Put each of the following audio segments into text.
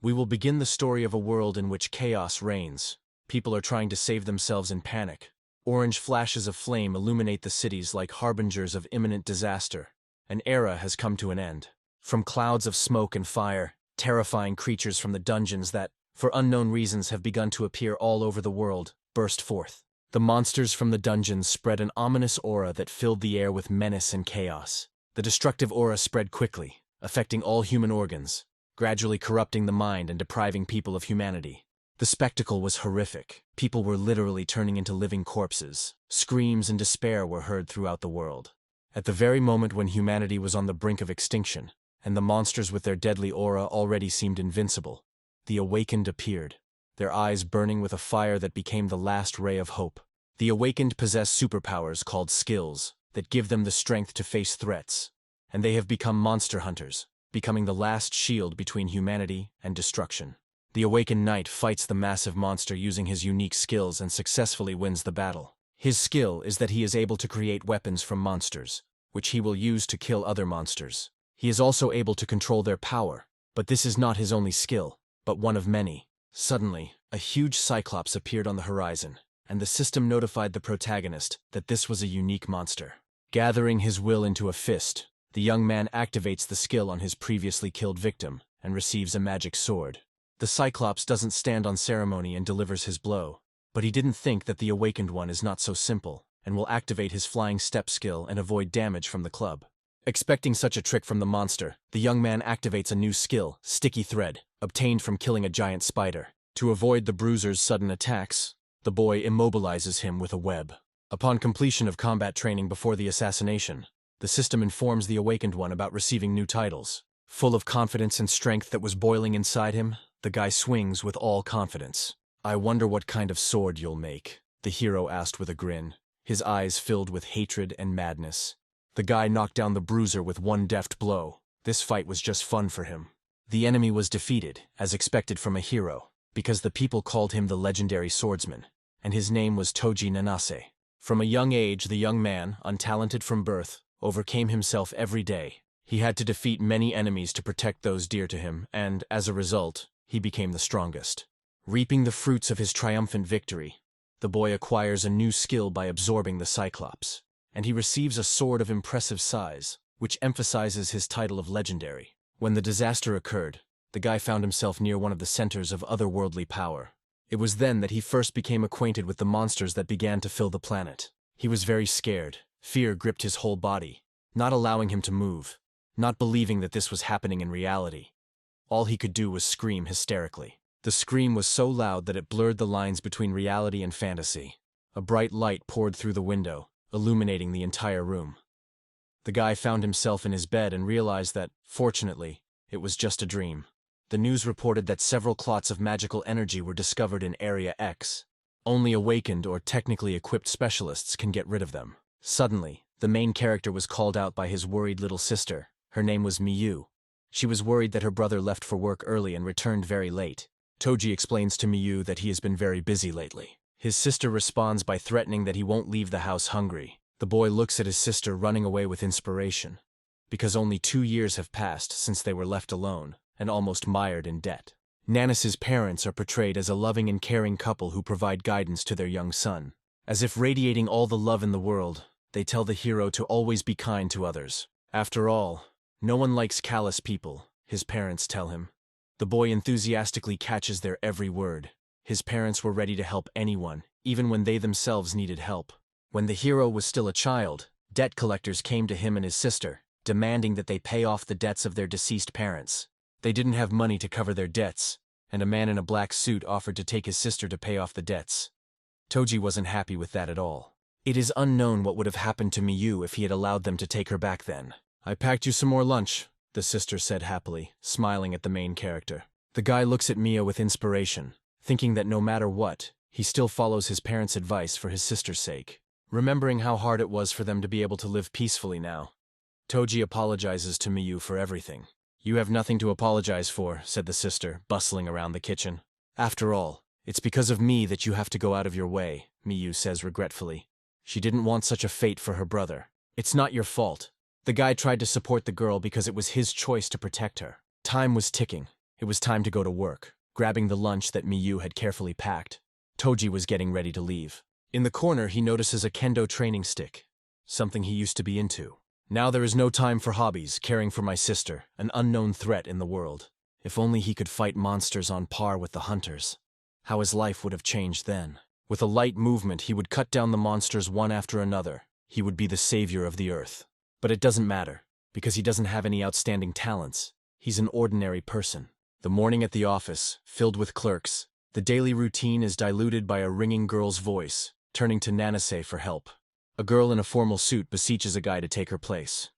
We will begin the story of a world in which chaos reigns. People are trying to save themselves in panic. Orange flashes of flame illuminate the cities like harbingers of imminent disaster. An era has come to an end. From clouds of smoke and fire, terrifying creatures from the dungeons that, for unknown reasons, have begun to appear all over the world, burst forth. The monsters from the dungeons spread an ominous aura that filled the air with menace and chaos. The destructive aura spread quickly, affecting all human organs, gradually corrupting the mind and depriving people of humanity. The spectacle was horrific. People were literally turning into living corpses. Screams and despair were heard throughout the world. At the very moment when humanity was on the brink of extinction, and the monsters with their deadly aura already seemed invincible, the awakened appeared, their eyes burning with a fire that became the last ray of hope. The awakened possess superpowers called skills that give them the strength to face threats, and they have become monster hunters, becoming the last shield between humanity and destruction. The awakened knight fights the massive monster using his unique skills and successfully wins the battle. His skill is that he is able to create weapons from monsters, which he will use to kill other monsters. He is also able to control their power, but this is not his only skill, but one of many. Suddenly, a huge cyclops appeared on the horizon, and the system notified the protagonist that this was a unique monster. Gathering his will into a fist, the young man activates the skill on his previously killed victim and receives a magic sword. The Cyclops doesn't stand on ceremony and delivers his blow, but he didn't think that the awakened one is not so simple and will activate his flying step skill and avoid damage from the club. Expecting such a trick from the monster, the young man activates a new skill, Sticky Thread, obtained from killing a giant spider. To avoid the bruiser's sudden attacks, the boy immobilizes him with a web. Upon completion of combat training before the assassination, the system informs the awakened one about receiving new titles. Full of confidence and strength that was boiling inside him, the guy swings with all confidence. "I wonder what kind of sword you'll make," the hero asked with a grin, his eyes filled with hatred and madness. The guy knocked down the bruiser with one deft blow. This fight was just fun for him. The enemy was defeated, as expected from a hero, because the people called him the legendary swordsman, and his name was Toji Nanase. From a young age, the young man, untalented from birth, overcame himself every day. He had to defeat many enemies to protect those dear to him, and, as a result, he became the strongest. Reaping the fruits of his triumphant victory, the boy acquires a new skill by absorbing the Cyclops, and he receives a sword of impressive size, which emphasizes his title of legendary. When the disaster occurred, the guy found himself near one of the centers of otherworldly power. It was then that he first became acquainted with the monsters that began to fill the planet. He was very scared. Fear gripped his whole body, not allowing him to move, not believing that this was happening in reality. All he could do was scream hysterically. The scream was so loud that it blurred the lines between reality and fantasy. A bright light poured through the window, illuminating the entire room. The guy found himself in his bed and realized that, fortunately, it was just a dream. The news reported that several clots of magical energy were discovered in Area X. Only awakened or technically equipped specialists can get rid of them. Suddenly, the main character was called out by his worried little sister. Her name was Miyu. She was worried that her brother left for work early and returned very late. Toji explains to Miyu that he has been very busy lately. His sister responds by threatening that he won't leave the house hungry. The boy looks at his sister running away with inspiration, because only 2 years have passed since they were left alone and almost mired in debt. Nanas's parents are portrayed as a loving and caring couple who provide guidance to their young son. As if radiating all the love in the world, they tell the hero to always be kind to others. After all, no one likes callous people, his parents tell him. The boy enthusiastically catches their every word. His parents were ready to help anyone, even when they themselves needed help. When the hero was still a child, debt collectors came to him and his sister, demanding that they pay off the debts of their deceased parents. They didn't have money to cover their debts, and a man in a black suit offered to take his sister to pay off the debts. Toji wasn't happy with that at all. It is unknown what would have happened to Miyu if he had allowed them to take her back then. "I packed you some more lunch," the sister said happily, smiling at the main character. The guy looks at Mia with inspiration, thinking that no matter what, he still follows his parents' advice for his sister's sake. Remembering how hard it was for them to be able to live peacefully now, Toji apologizes to Miyu for everything. "You have nothing to apologize for," said the sister, bustling around the kitchen. "After all, it's because of me that you have to go out of your way," Miyu says regretfully. She didn't want such a fate for her brother. "It's not your fault." The guy tried to support the girl because it was his choice to protect her. Time was ticking, It was time to go to work. Grabbing the lunch that Miyu had carefully packed, Toji was getting ready to leave. In the corner, he notices a kendo training stick, something he used to be into. Now there is no time for hobbies, caring for my sister, an unknown threat in the world. If only he could fight monsters on par with the hunters. How his life would have changed then. With a light movement, he would cut down the monsters one after another. He would be the savior of the earth. But it doesn't matter, because he doesn't have any outstanding talents. He's an ordinary person. The morning at the office, filled with clerks, the daily routine is diluted by a ringing girl's voice, turning to Nanase for help. A girl in a formal suit beseeches a guy to take her place.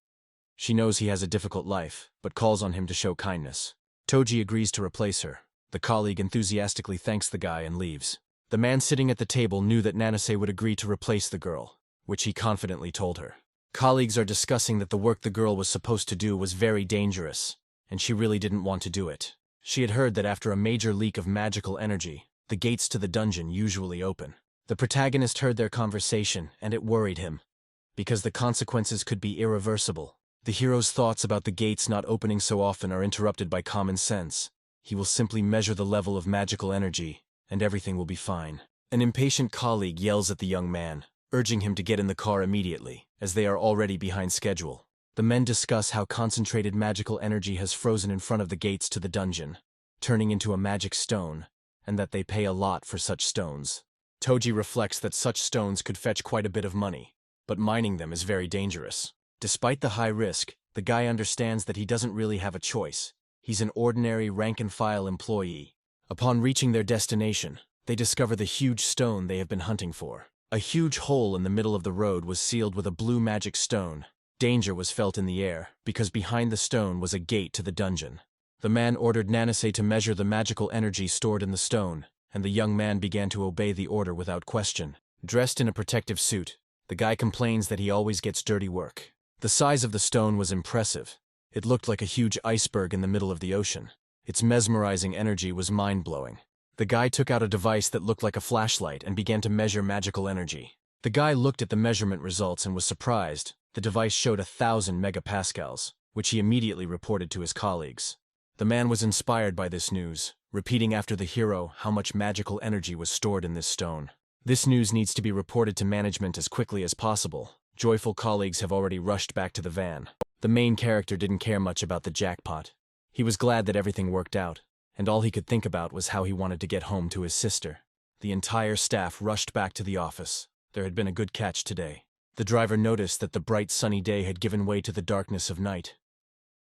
She knows he has a difficult life, but calls on him to show kindness. Toji agrees to replace her. The colleague enthusiastically thanks the guy and leaves. The man sitting at the table knew that Nanase would agree to replace the girl, which he confidently told her. Colleagues are discussing that the work the girl was supposed to do was very dangerous, and she really didn't want to do it. She had heard that after a major leak of magical energy, the gates to the dungeon usually open. The protagonist heard their conversation, and it worried him, because the consequences could be irreversible. The hero's thoughts about the gates not opening so often are interrupted by common sense. He will simply measure the level of magical energy, and everything will be fine. An impatient colleague yells at the young man, urging him to get in the car immediately, as they are already behind schedule. The men discuss how concentrated magical energy has frozen in front of the gates to the dungeon, turning into a magic stone, and that they pay a lot for such stones. Toji reflects that such stones could fetch quite a bit of money, but mining them is very dangerous. Despite the high risk, the guy understands that he doesn't really have a choice. He's an ordinary rank-and-file employee. Upon reaching their destination, they discover the huge stone they have been hunting for. A huge hole in the middle of the road was sealed with a blue magic stone. Danger was felt in the air, because behind the stone was a gate to the dungeon. The man ordered Nanase to measure the magical energy stored in the stone, and the young man began to obey the order without question. Dressed in a protective suit, the guy complains that he always gets dirty work. The size of the stone was impressive. It looked like a huge iceberg in the middle of the ocean. Its mesmerizing energy was mind-blowing. The guy took out a device that looked like a flashlight and began to measure magical energy. The guy looked at the measurement results and was surprised. The device showed 1,000 megapascals, which he immediately reported to his colleagues. The man was inspired by this news, repeating after the hero how much magical energy was stored in this stone. This news needs to be reported to management as quickly as possible. Joyful colleagues have already rushed back to the van. The main character didn't care much about the jackpot. He was glad that everything worked out, and all he could think about was how he wanted to get home to his sister. The entire staff rushed back to the office. There had been a good catch today. The driver noticed that the bright sunny day had given way to the darkness of night.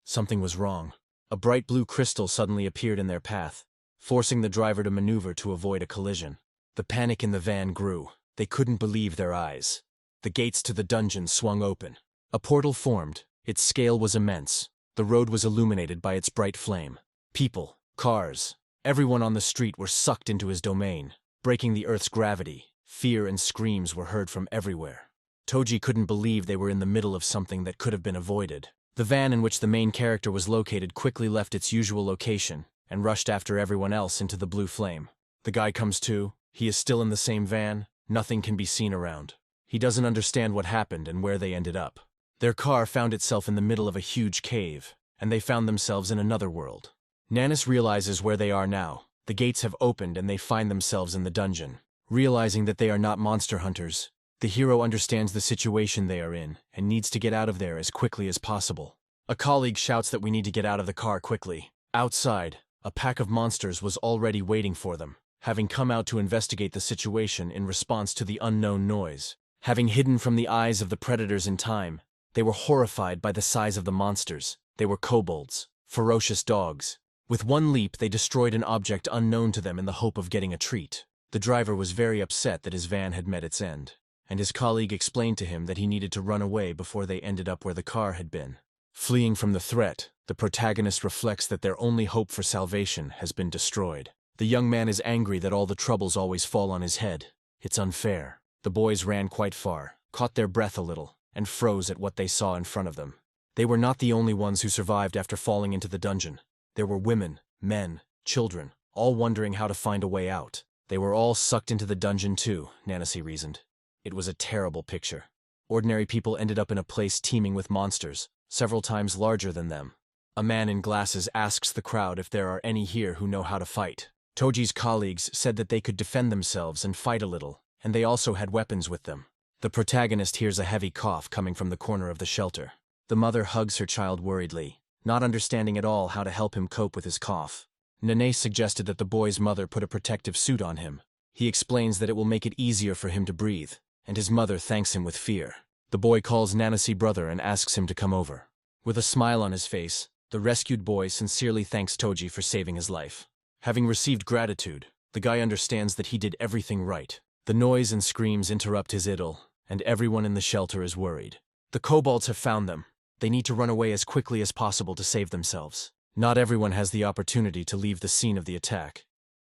Something was wrong. A bright blue crystal suddenly appeared in their path, forcing the driver to maneuver to avoid a collision. The panic in the van grew. They couldn't believe their eyes. The gates to the dungeon swung open. A portal formed. Its scale was immense. The road was illuminated by its bright flame. People, cars, everyone on the street were sucked into his domain, breaking the earth's gravity. Fear and screams were heard from everywhere. Toji couldn't believe they were in the middle of something that could have been avoided. The van in which the main character was located quickly left its usual location and rushed after everyone else into the blue flame. The guy comes to. He is still in the same van. Nothing can be seen around. He doesn't understand what happened and where they ended up. Their car found itself in the middle of a huge cave, and they found themselves in another world. Nanis realizes where they are now. The gates have opened and they find themselves in the dungeon. Realizing that they are not monster hunters, the hero understands the situation they are in and needs to get out of there as quickly as possible. A colleague shouts that we need to get out of the car quickly. Outside, a pack of monsters was already waiting for them, having come out to investigate the situation in response to the unknown noise. Having hidden from the eyes of the predators in time, they were horrified by the size of the monsters. They were kobolds, ferocious dogs. With one leap, they destroyed an object unknown to them in the hope of getting a treat. The driver was very upset that his van had met its end, and his colleague explained to him that he needed to run away before they ended up where the car had been. Fleeing from the threat, the protagonist reflects that their only hope for salvation has been destroyed. The young man is angry that all the troubles always fall on his head. It's unfair. The boys ran quite far, caught their breath a little, and froze at what they saw in front of them. They were not the only ones who survived after falling into the dungeon. There were women, men, children, all wondering how to find a way out. They were all sucked into the dungeon too, Nancy reasoned. It was a terrible picture. Ordinary people ended up in a place teeming with monsters, several times larger than them. A man in glasses asks the crowd if there are any here who know how to fight. Toji's colleagues said that they could defend themselves and fight a little, and they also had weapons with them. The protagonist hears a heavy cough coming from the corner of the shelter. The mother hugs her child worriedly, not understanding at all how to help him cope with his cough. Nene suggested that the boy's mother put a protective suit on him. He explains that it will make it easier for him to breathe, and his mother thanks him with fear. The boy calls Nanasi brother and asks him to come over. With a smile on his face, the rescued boy sincerely thanks Toji for saving his life. Having received gratitude, the guy understands that he did everything right. The noise and screams interrupt his idyll, and everyone in the shelter is worried. The kobolds have found them. They need to run away as quickly as possible to save themselves. Not everyone has the opportunity to leave the scene of the attack.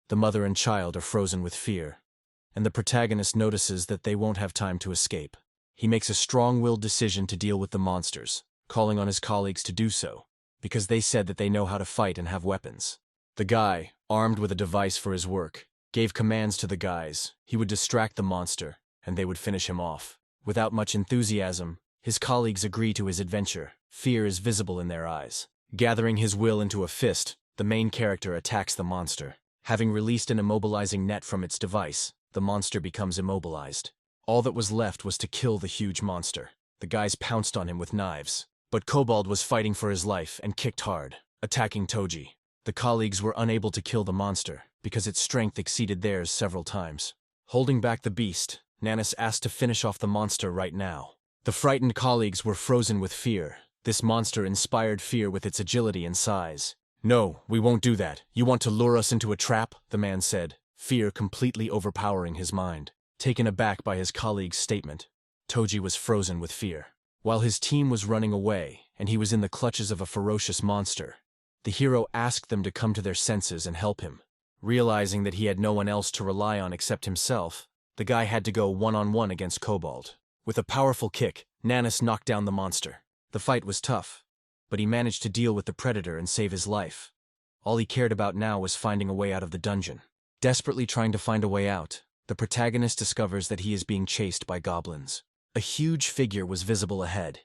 The mother and child are frozen with fear, and the protagonist notices that they won't have time to escape. He makes a strong-willed decision to deal with the monsters, calling on his colleagues to do so, because they said that they know how to fight and have weapons. The guy, armed with a device for his work, gave commands to the guys. He would distract the monster, and they would finish him off. Without much enthusiasm, his colleagues agree to his adventure. Fear is visible in their eyes. Gathering his will into a fist, the main character attacks the monster. Having released an immobilizing net from its device, the monster becomes immobilized. All that was left was to kill the huge monster. The guys pounced on him with knives. But Kobold was fighting for his life and kicked hard, attacking Toji. The colleagues were unable to kill the monster, because its strength exceeded theirs several times. Holding back the beast, Nanis asked to finish off the monster right now. The frightened colleagues were frozen with fear. This monster inspired fear with its agility and size. "No, we won't do that. You want to lure us into a trap?" the man said, fear completely overpowering his mind. Taken aback by his colleague's statement, Toji was frozen with fear. While his team was running away, and he was in the clutches of a ferocious monster, the hero asked them to come to their senses and help him. Realizing that he had no one else to rely on except himself, the guy had to go one-on-one against Kobold. With a powerful kick, Nanis knocked down the monster. The fight was tough, but he managed to deal with the predator and save his life. All he cared about now was finding a way out of the dungeon. Desperately trying to find a way out, the protagonist discovers that he is being chased by goblins. A huge figure was visible ahead.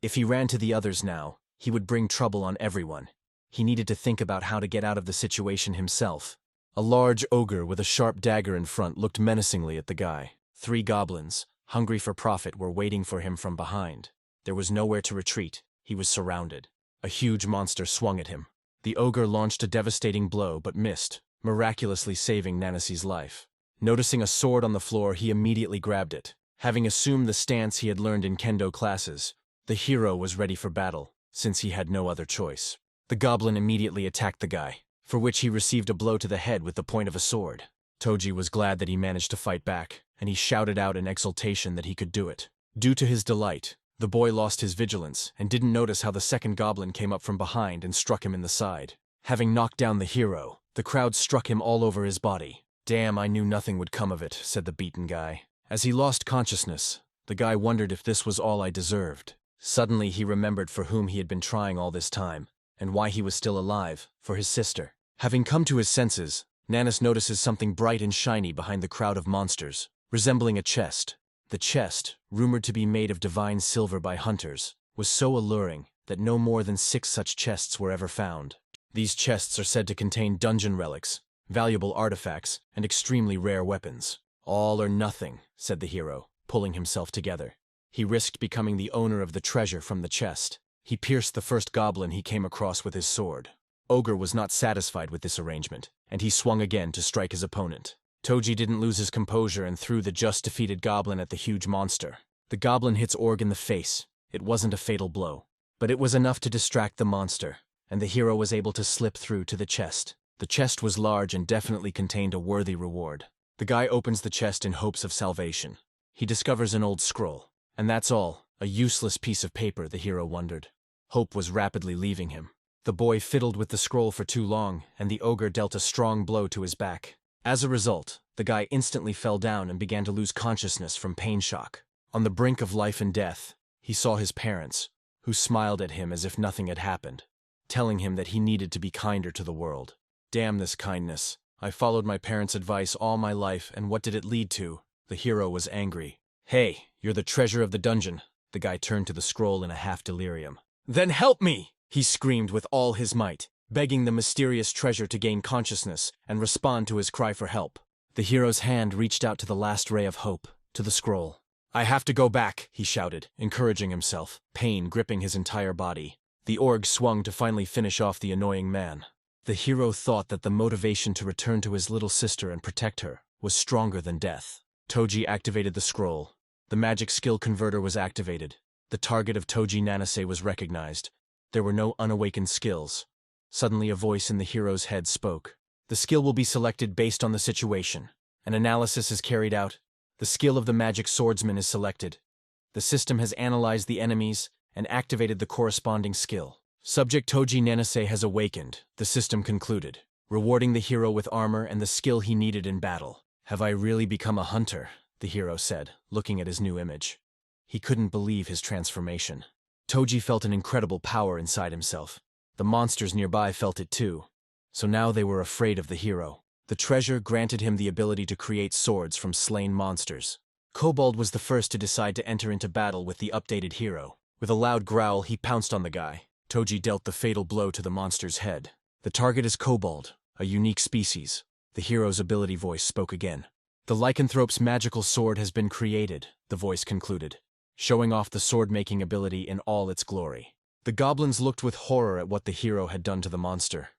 If he ran to the others now, he would bring trouble on everyone. He needed to think about how to get out of the situation himself. A large ogre with a sharp dagger in front looked menacingly at the guy. 3 goblins, hungry for profit, were waiting for him from behind. There was nowhere to retreat. He was surrounded. A huge monster swung at him. The ogre launched a devastating blow but missed, miraculously saving Nanasi's life. Noticing a sword on the floor, he immediately grabbed it. Having assumed the stance he had learned in kendo classes, the hero was ready for battle, since he had no other choice. The goblin immediately attacked the guy, for which he received a blow to the head with the point of a sword. Toji was glad that he managed to fight back, and he shouted out in exultation that he could do it. Due to his delight, the boy lost his vigilance and didn't notice how the second goblin came up from behind and struck him in the side. Having knocked down the hero, the crowd struck him all over his body. "Damn, I knew nothing would come of it," said the beaten guy. As he lost consciousness, the guy wondered if this was all I deserved. Suddenly he remembered for whom he had been trying all this time, and why he was still alive, for his sister. Having come to his senses, Nanis notices something bright and shiny behind the crowd of monsters, resembling a chest. The chest, rumored to be made of divine silver by hunters, was so alluring that no more than 6 such chests were ever found. These chests are said to contain dungeon relics, valuable artifacts, and extremely rare weapons. "All or nothing," said the hero, pulling himself together. He risked becoming the owner of the treasure from the chest. He pierced the first goblin he came across with his sword. Ogre was not satisfied with this arrangement, and he swung again to strike his opponent. Toji didn't lose his composure and threw the just-defeated goblin at the huge monster. The goblin hits Org in the face. It wasn't a fatal blow, but it was enough to distract the monster, and the hero was able to slip through to the chest. The chest was large and definitely contained a worthy reward. The guy opens the chest in hopes of salvation. He discovers an old scroll. And that's all, a useless piece of paper, the hero wondered. Hope was rapidly leaving him. The boy fiddled with the scroll for too long, and the ogre dealt a strong blow to his back. As a result, the guy instantly fell down and began to lose consciousness from pain shock. On the brink of life and death, he saw his parents, who smiled at him as if nothing had happened, telling him that he needed to be kinder to the world. "Damn this kindness. I followed my parents' advice all my life, and what did it lead to?" The hero was angry. "Hey, you're the treasure of the dungeon." The guy turned to the scroll in a half-delirium. "Then help me!" He screamed with all his might, begging the mysterious treasure to gain consciousness and respond to his cry for help. The hero's hand reached out to the last ray of hope, to the scroll. "I have to go back," he shouted, encouraging himself, pain gripping his entire body. The org swung to finally finish off the annoying man. The hero thought that the motivation to return to his little sister and protect her was stronger than death. Toji activated the scroll. The magic skill converter was activated. The target of Toji Nanase was recognized. There were no unawakened skills. Suddenly a voice in the hero's head spoke. "The skill will be selected based on the situation. An analysis is carried out. The skill of the magic swordsman is selected. The system has analyzed the enemies and activated the corresponding skill. Subject Toji Nanase has awakened," the system concluded, rewarding the hero with armor and the skill he needed in battle. "Have I really become a hunter?" the hero said, looking at his new image. He couldn't believe his transformation. Toji felt an incredible power inside himself. The monsters nearby felt it too. So now they were afraid of the hero. The treasure granted him the ability to create swords from slain monsters. Kobold was the first to decide to enter into battle with the updated hero. With a loud growl, he pounced on the guy. Toji dealt the fatal blow to the monster's head. "The target is Kobold, a unique species." The hero's ability voice spoke again. "The lycanthrope's magical sword has been created," the voice concluded, showing off the sword-making ability in all its glory. The goblins looked with horror at what the hero had done to the monster,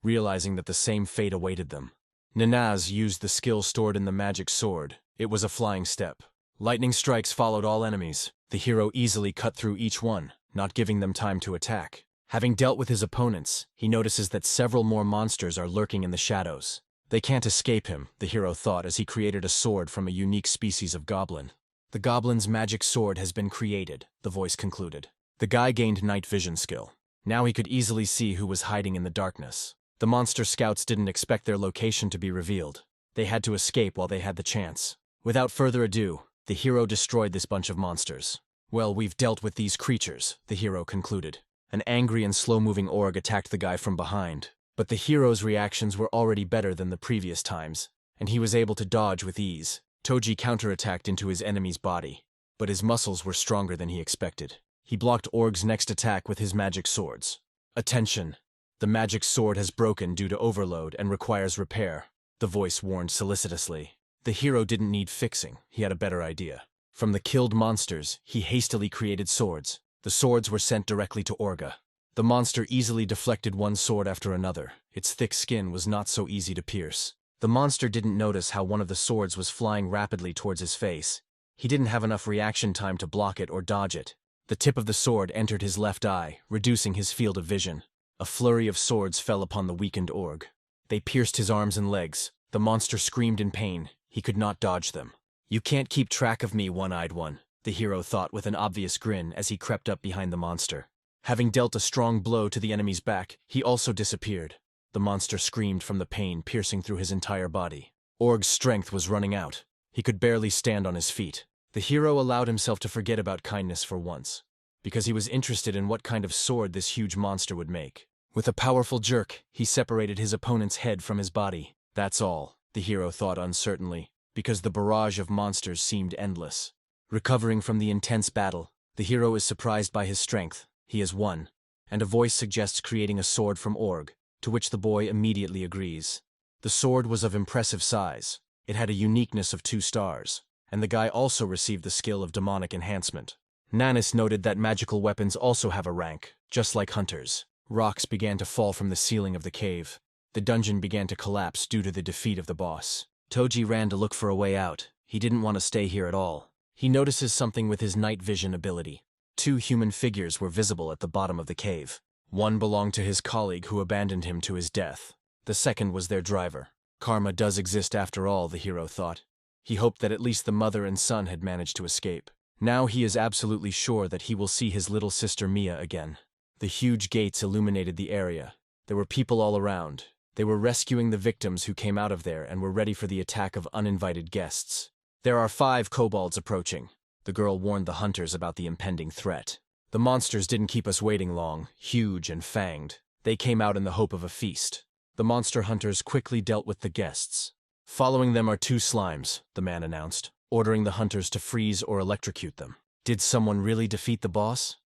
realizing that the same fate awaited them. Nanase used the skill stored in the magic sword. It was a flying step. Lightning strikes followed all enemies. The hero easily cut through each one, not giving them time to attack. Having dealt with his opponents, he notices that several more monsters are lurking in the shadows. They can't escape him, the hero thought as he created a sword from a unique species of goblin. "The goblin's magic sword has been created," the voice concluded. The guy gained night vision skill. Now he could easily see who was hiding in the darkness. The monster scouts didn't expect their location to be revealed. They had to escape while they had the chance. Without further ado, the hero destroyed this bunch of monsters. "Well, we've dealt with these creatures," the hero concluded. An angry and slow-moving org attacked the guy from behind. But the hero's reactions were already better than the previous times, and he was able to dodge with ease. Toji counterattacked into his enemy's body, but his muscles were stronger than he expected. He blocked Org's next attack with his magic swords. "Attention! The magic sword has broken due to overload and requires repair," the voice warned solicitously. The hero didn't need fixing, he had a better idea. From the killed monsters, he hastily created swords. The swords were sent directly to Orga. The monster easily deflected one sword after another. Its thick skin was not so easy to pierce. The monster didn't notice how one of the swords was flying rapidly towards his face. He didn't have enough reaction time to block it or dodge it. The tip of the sword entered his left eye, reducing his field of vision. A flurry of swords fell upon the weakened org. They pierced his arms and legs. The monster screamed in pain. He could not dodge them. "You can't keep track of me, one-eyed one," the hero thought with an obvious grin as he crept up behind the monster. Having dealt a strong blow to the enemy's back, he also disappeared. The monster screamed from the pain piercing through his entire body. Org's strength was running out. He could barely stand on his feet. The hero allowed himself to forget about kindness for once, because he was interested in what kind of sword this huge monster would make. With a powerful jerk, he separated his opponent's head from his body. That's all, the hero thought uncertainly, because the barrage of monsters seemed endless. Recovering from the intense battle, the hero is surprised by his strength. He has won, and a voice suggests creating a sword from Org, to which the boy immediately agrees. The sword was of impressive size. It had a uniqueness of 2 stars, and the guy also received the skill of demonic enhancement. Nanis noted that magical weapons also have a rank, just like hunters. Rocks began to fall from the ceiling of the cave. The dungeon began to collapse due to the defeat of the boss. Toji ran to look for a way out. He didn't want to stay here at all. He notices something with his night vision ability. 2 human figures were visible at the bottom of the cave. One belonged to his colleague who abandoned him to his death. The second was their driver. Karma does exist after all, the hero thought. He hoped that at least the mother and son had managed to escape. Now he is absolutely sure that he will see his little sister Mia again. The huge gates illuminated the area. There were people all around. They were rescuing the victims who came out of there and were ready for the attack of uninvited guests. "There are 5 kobolds approaching," the girl warned the hunters about the impending threat. "The monsters didn't keep us waiting long, huge and fanged. They came out in the hope of a feast." The monster hunters quickly dealt with the guests. "Following them are 2 slimes," the man announced, ordering the hunters to freeze or electrocute them. Did someone really defeat the boss?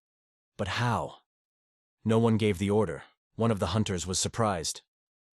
But how? No one gave the order. One of the hunters was surprised.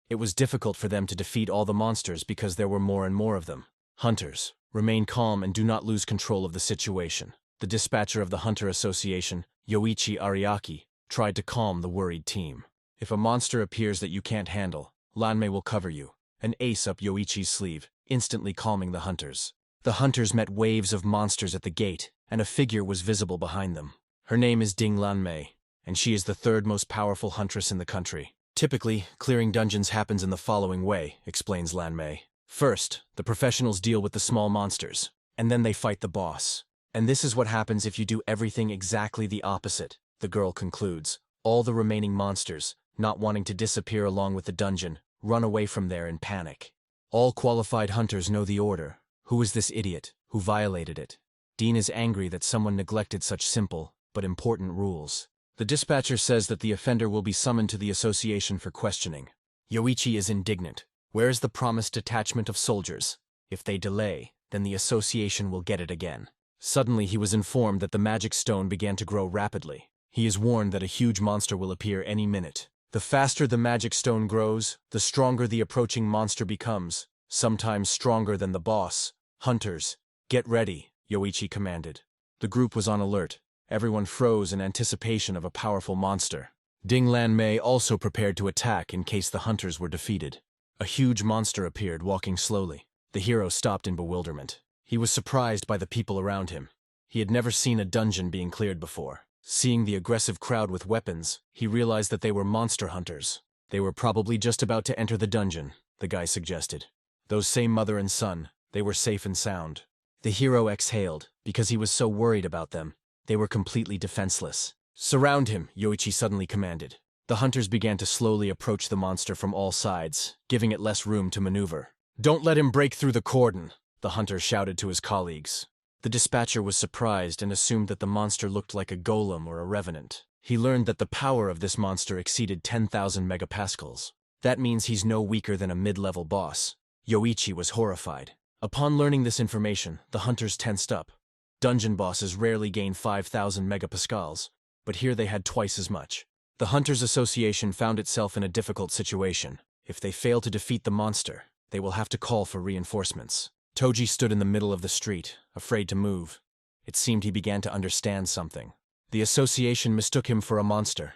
It was difficult for them to defeat all the monsters because there were more and more of them. Hunters, remain calm and do not lose control of the situation. The dispatcher of the Hunter Association, Yoichi Ariaki, tried to calm the worried team. If a monster appears that you can't handle, Lanmei will cover you. An ace up Yoichi's sleeve, instantly calming the hunters. The hunters met waves of monsters at the gate, and a figure was visible behind them. Her name is Ding Lanmei, and she is the third most powerful huntress in the country. Typically, clearing dungeons happens in the following way, explains Lanmei. First, the professionals deal with the small monsters, and then they fight the boss. And this is what happens if you do everything exactly the opposite, the girl concludes. All the remaining monsters, not wanting to disappear along with the dungeon, run away from there in panic. All qualified hunters know the order. Who is this idiot who violated it? Dean is angry that someone neglected such simple but important rules. The dispatcher says that the offender will be summoned to the association for questioning. Yoichi is indignant. Where is the promised detachment of soldiers? If they delay, then the association will get it again. Suddenly he was informed that the magic stone began to grow rapidly. He is warned that a huge monster will appear any minute. The faster the magic stone grows, the stronger the approaching monster becomes, sometimes stronger than the boss. Hunters, get ready, Yoichi commanded. The group was on alert. Everyone froze in anticipation of a powerful monster. Ding Lanmei also prepared to attack in case the hunters were defeated. A huge monster appeared, walking slowly. The hero stopped in bewilderment. He was surprised by the people around him. He had never seen a dungeon being cleared before. Seeing the aggressive crowd with weapons, he realized that they were monster hunters. They were probably just about to enter the dungeon, the guy suggested. Those same mother and son, they were safe and sound. The hero exhaled, because he was so worried about them. They were completely defenseless. Surround him, Yoichi suddenly commanded. The hunters began to slowly approach the monster from all sides, giving it less room to maneuver. Don't let him break through the cordon, the hunter shouted to his colleagues. The dispatcher was surprised and assumed that the monster looked like a golem or a revenant. He learned that the power of this monster exceeded 10,000 megapascals. That means he's no weaker than a mid-level boss. Yoichi was horrified. Upon learning this information, the hunters tensed up. Dungeon bosses rarely gain 5,000 megapascals, but here they had twice as much. The Hunters Association found itself in a difficult situation. If they fail to defeat the monster, they will have to call for reinforcements. Toji stood in the middle of the street, afraid to move. It seemed he began to understand something. The association mistook him for a monster,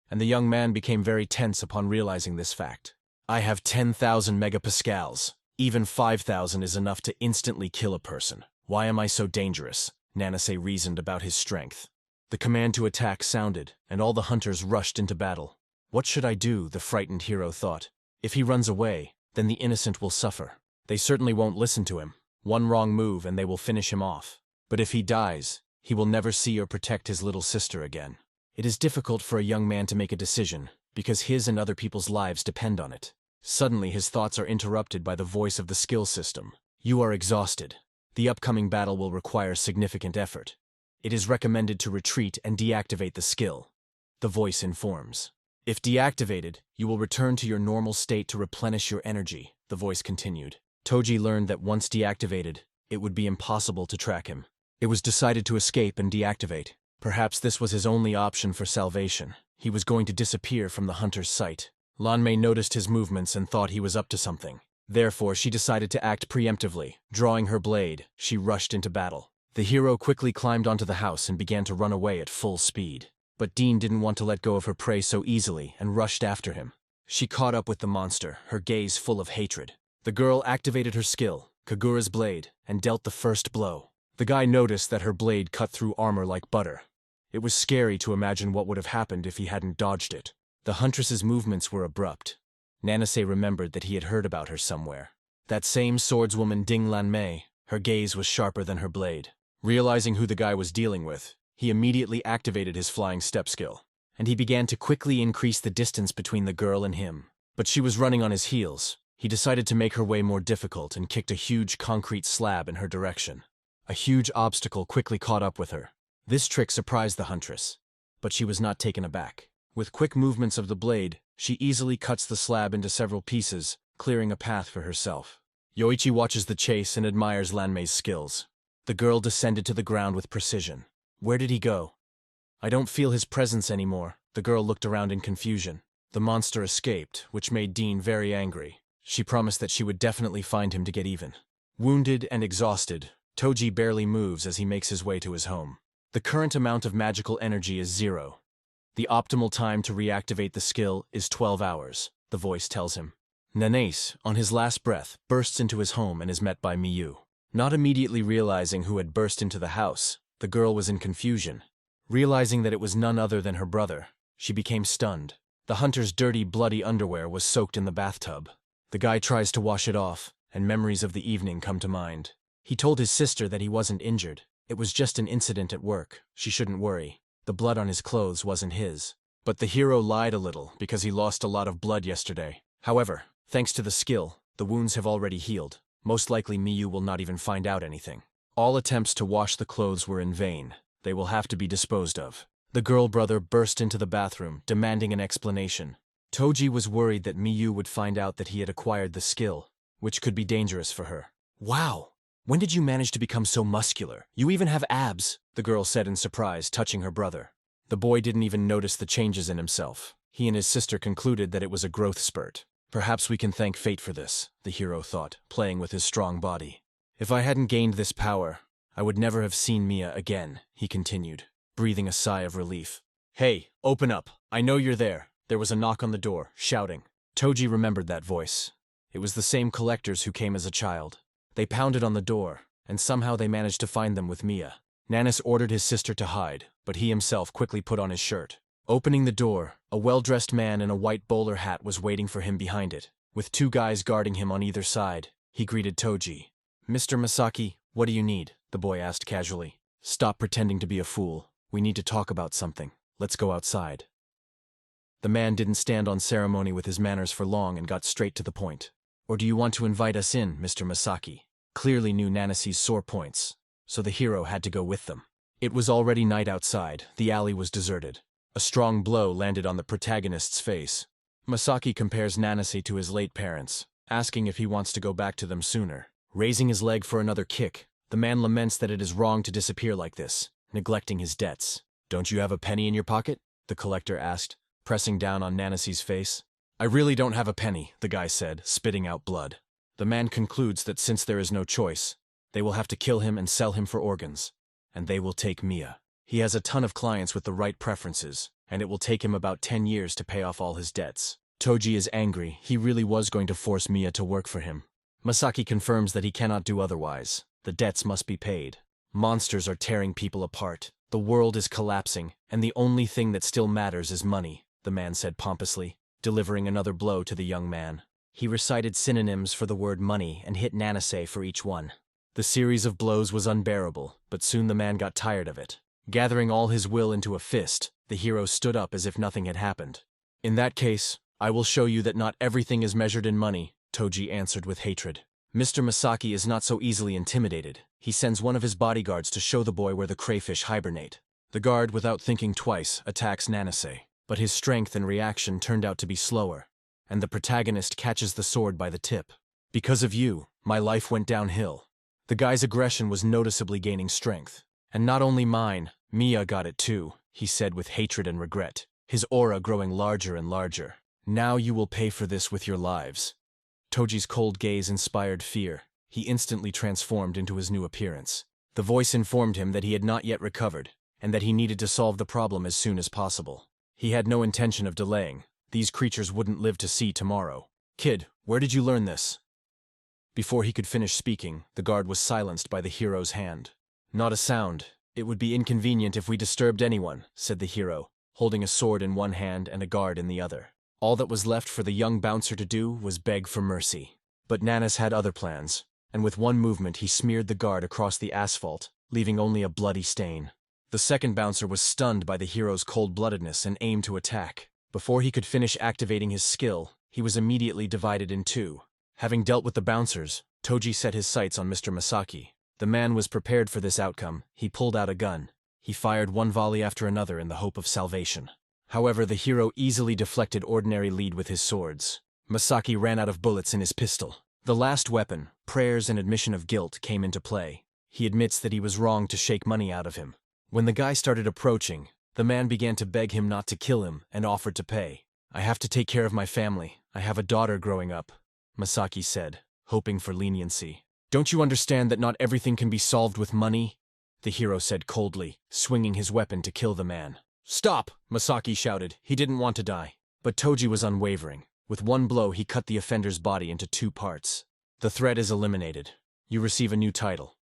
and the young man became very tense upon realizing this fact. I have 10,000 megapascals. Even 5,000 is enough to instantly kill a person. Why am I so dangerous? Nanase reasoned about his strength. The command to attack sounded, and all the hunters rushed into battle. What should I do? The frightened hero thought. If he runs away, then the innocent will suffer. They certainly won't listen to him. One wrong move and they will finish him off. But if he dies, he will never see or protect his little sister again. It is difficult for a young man to make a decision, because his and other people's lives depend on it. Suddenly his thoughts are interrupted by the voice of the skill system. You are exhausted. The upcoming battle will require significant effort. It is recommended to retreat and deactivate the skill. The voice informs. If deactivated, you will return to your normal state to replenish your energy, the voice continued. Toji learned that once deactivated, it would be impossible to track him. It was decided to escape and deactivate. Perhaps this was his only option for salvation. He was going to disappear from the hunter's sight. Lanmei noticed his movements and thought he was up to something. Therefore, she decided to act preemptively. Drawing her blade, she rushed into battle. The hero quickly climbed onto the house and began to run away at full speed. But Dean didn't want to let go of her prey so easily and rushed after him. She caught up with the monster, her gaze full of hatred. The girl activated her skill, Kagura's blade, and dealt the first blow. The guy noticed that her blade cut through armor like butter. It was scary to imagine what would have happened if he hadn't dodged it. The huntress's movements were abrupt. Nanase remembered that he had heard about her somewhere. That same swordswoman Ding Lanmei, her gaze was sharper than her blade. Realizing who the guy was dealing with, he immediately activated his flying step skill, and he began to quickly increase the distance between the girl and him. But she was running on his heels. He decided to make her way more difficult and kicked a huge concrete slab in her direction. A huge obstacle quickly caught up with her. This trick surprised the huntress, but she was not taken aback. With quick movements of the blade, she easily cuts the slab into several pieces, clearing a path for herself. Yoichi watches the chase and admires Lanmei's skills. The girl descended to the ground with precision. Where did he go? I don't feel his presence anymore, The girl looked around in confusion. The monster escaped, which made Dean very angry. She promised that she would definitely find him to get even. Wounded and exhausted, Toji barely moves as he makes his way to his home. The current amount of magical energy is 0. The optimal time to reactivate the skill is 12 hours, the voice tells him. Nanase, on his last breath, bursts into his home and is met by Miyu. Not immediately realizing who had burst into the house, the girl was in confusion. Realizing that it was none other than her brother, she became stunned. The hunter's dirty, bloody underwear was soaked in the bathtub. The guy tries to wash it off, and memories of the evening come to mind. He told his sister that he wasn't injured. It was just an incident at work. She shouldn't worry. The blood on his clothes wasn't his. But the hero lied a little because he lost a lot of blood yesterday. However, thanks to the skill, the wounds have already healed. Most likely Miyu will not even find out anything. All attempts to wash the clothes were in vain. They will have to be disposed of. The girl brother burst into the bathroom, demanding an explanation. Toji was worried that Miyu would find out that he had acquired the skill, which could be dangerous for her. Wow! When did you manage to become so muscular? You even have abs, the girl said in surprise, touching her brother. The boy didn't even notice the changes in himself. He and his sister concluded that it was a growth spurt. Perhaps we can thank fate for this, the hero thought, playing with his strong body. If I hadn't gained this power, I would never have seen Mia again, he continued, breathing a sigh of relief. Hey, open up. I know you're there. There was a knock on the door, shouting. Toji remembered that voice. It was the same collectors who came as a child. They pounded on the door, and somehow they managed to find them with Mia. Nanis ordered his sister to hide, but he himself quickly put on his shirt. Opening the door, a well-dressed man in a white bowler hat was waiting for him behind it. With 2 guys guarding him on either side, he greeted Toji. Mr. Masaki, what do you need? The boy asked casually. Stop pretending to be a fool. We need to talk about something. Let's go outside. The man didn't stand on ceremony with his manners for long and got straight to the point. Or do you want to invite us in, Mr. Masaki? Clearly knew Nanasi's sore points, so the hero had to go with them. It was already night outside. The alley was deserted. A strong blow landed on the protagonist's face. Masaki compares Nanasi to his late parents, asking if he wants to go back to them sooner. Raising his leg for another kick, the man laments that it is wrong to disappear like this, neglecting his debts. Don't you have a penny in your pocket? The collector asked, pressing down on Nanasi's face. I really don't have a penny, the guy said, spitting out blood. The man concludes that since there is no choice, they will have to kill him and sell him for organs, and they will take Mia. He has a ton of clients with the right preferences, and it will take him about 10 years to pay off all his debts. Toji is angry. He really was going to force Mia to work for him. Masaki confirms that he cannot do otherwise. The debts must be paid. Monsters are tearing people apart. The world is collapsing, and the only thing that still matters is money, the man said pompously, delivering another blow to the young man. He recited synonyms for the word money and hit Nanase for each one. The series of blows was unbearable, but soon the man got tired of it. Gathering all his will into a fist, the hero stood up as if nothing had happened. In that case, I will show you that not everything is measured in money, Toji answered with hatred. Mr. Masaki is not so easily intimidated. He sends one of his bodyguards to show the boy where the crayfish hibernate. The guard, without thinking twice, attacks Nanase, but his strength and reaction turned out to be slower, and the protagonist catches the sword by the tip. Because of you, my life went downhill. The guy's aggression was noticeably gaining strength. And not only mine, Mia got it too, he said with hatred and regret, his aura growing larger and larger. Now you will pay for this with your lives. Toji's cold gaze inspired fear. He instantly transformed into his new appearance. The voice informed him that he had not yet recovered, and that he needed to solve the problem as soon as possible. He had no intention of delaying. These creatures wouldn't live to see tomorrow. Kid, where did you learn this? Before he could finish speaking, the guard was silenced by the hero's hand. Not a sound. It would be inconvenient if we disturbed anyone, said the hero, holding a sword in one hand and a guard in the other. All that was left for the young bouncer to do was beg for mercy. But Nanis had other plans, and with one movement he smeared the guard across the asphalt, leaving only a bloody stain. The second bouncer was stunned by the hero's cold-bloodedness and aimed to attack. Before he could finish activating his skill, he was immediately divided in two. Having dealt with the bouncers, Toji set his sights on Mr. Masaki. The man was prepared for this outcome. He pulled out a gun. He fired one volley after another in the hope of salvation. However, the hero easily deflected ordinary lead with his swords. Masaki ran out of bullets in his pistol. The last weapon, prayers and admission of guilt, came into play. He admits that he was wrong to shake money out of him. When the guy started approaching, The man began to beg him not to kill him and offered to pay. "I have to take care of my family. I have a daughter growing up," Masaki said, hoping for leniency. "Don't you understand that not everything can be solved with money?" the hero said coldly, swinging his weapon to kill the man. "Stop!" Masaki shouted. He didn't want to die. But Toji was unwavering. With one blow, he cut the offender's body into 2 parts. "The threat is eliminated. You receive a new title."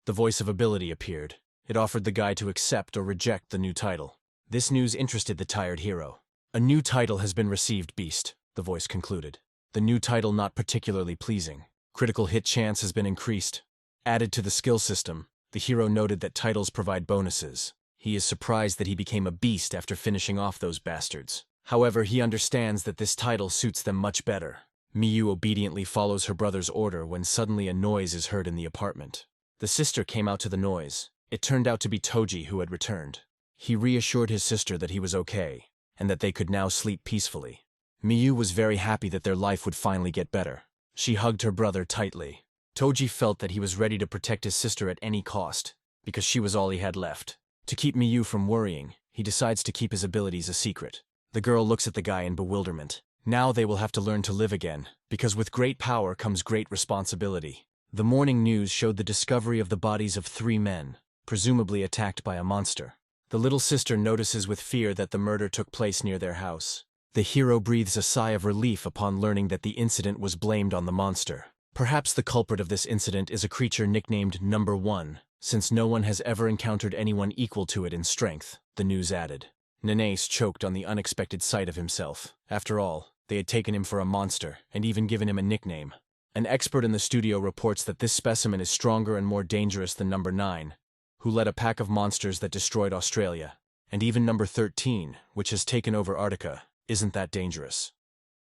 The voice of ability appeared. It offered the guy to accept or reject the new title. This news interested the tired hero. "A new title has been received, Beast," the voice concluded. The new title not particularly pleasing. Critical hit chance has been increased. Added to the skill system, the hero noted that titles provide bonuses. He is surprised that he became a beast after finishing off those bastards. However, he understands that this title suits them much better. Miyu obediently follows her brother's order when suddenly a noise is heard in the apartment. The sister came out to the noise. It turned out to be Toji who had returned. He reassured his sister that he was okay, and that they could now sleep peacefully. Miyu was very happy that their life would finally get better. She hugged her brother tightly. Toji felt that he was ready to protect his sister at any cost, because she was all he had left. To keep Miyu from worrying, he decides to keep his abilities a secret. The girl looks at the guy in bewilderment. Now they will have to learn to live again, because with great power comes great responsibility. The morning news showed the discovery of the bodies of 3 men, presumably attacked by a monster. The little sister notices with fear that the murder took place near their house. The hero breathes a sigh of relief upon learning that the incident was blamed on the monster. Perhaps the culprit of this incident is a creature nicknamed Number 1, since no one has ever encountered anyone equal to it in strength, the news added. Nanace choked on the unexpected sight of himself. After all, they had taken him for a monster, and even given him a nickname. An expert in the studio reports that this specimen is stronger and more dangerous than Number 9, who led a pack of monsters that destroyed Australia. And even Number 13, which has taken over Arctica, isn't that dangerous.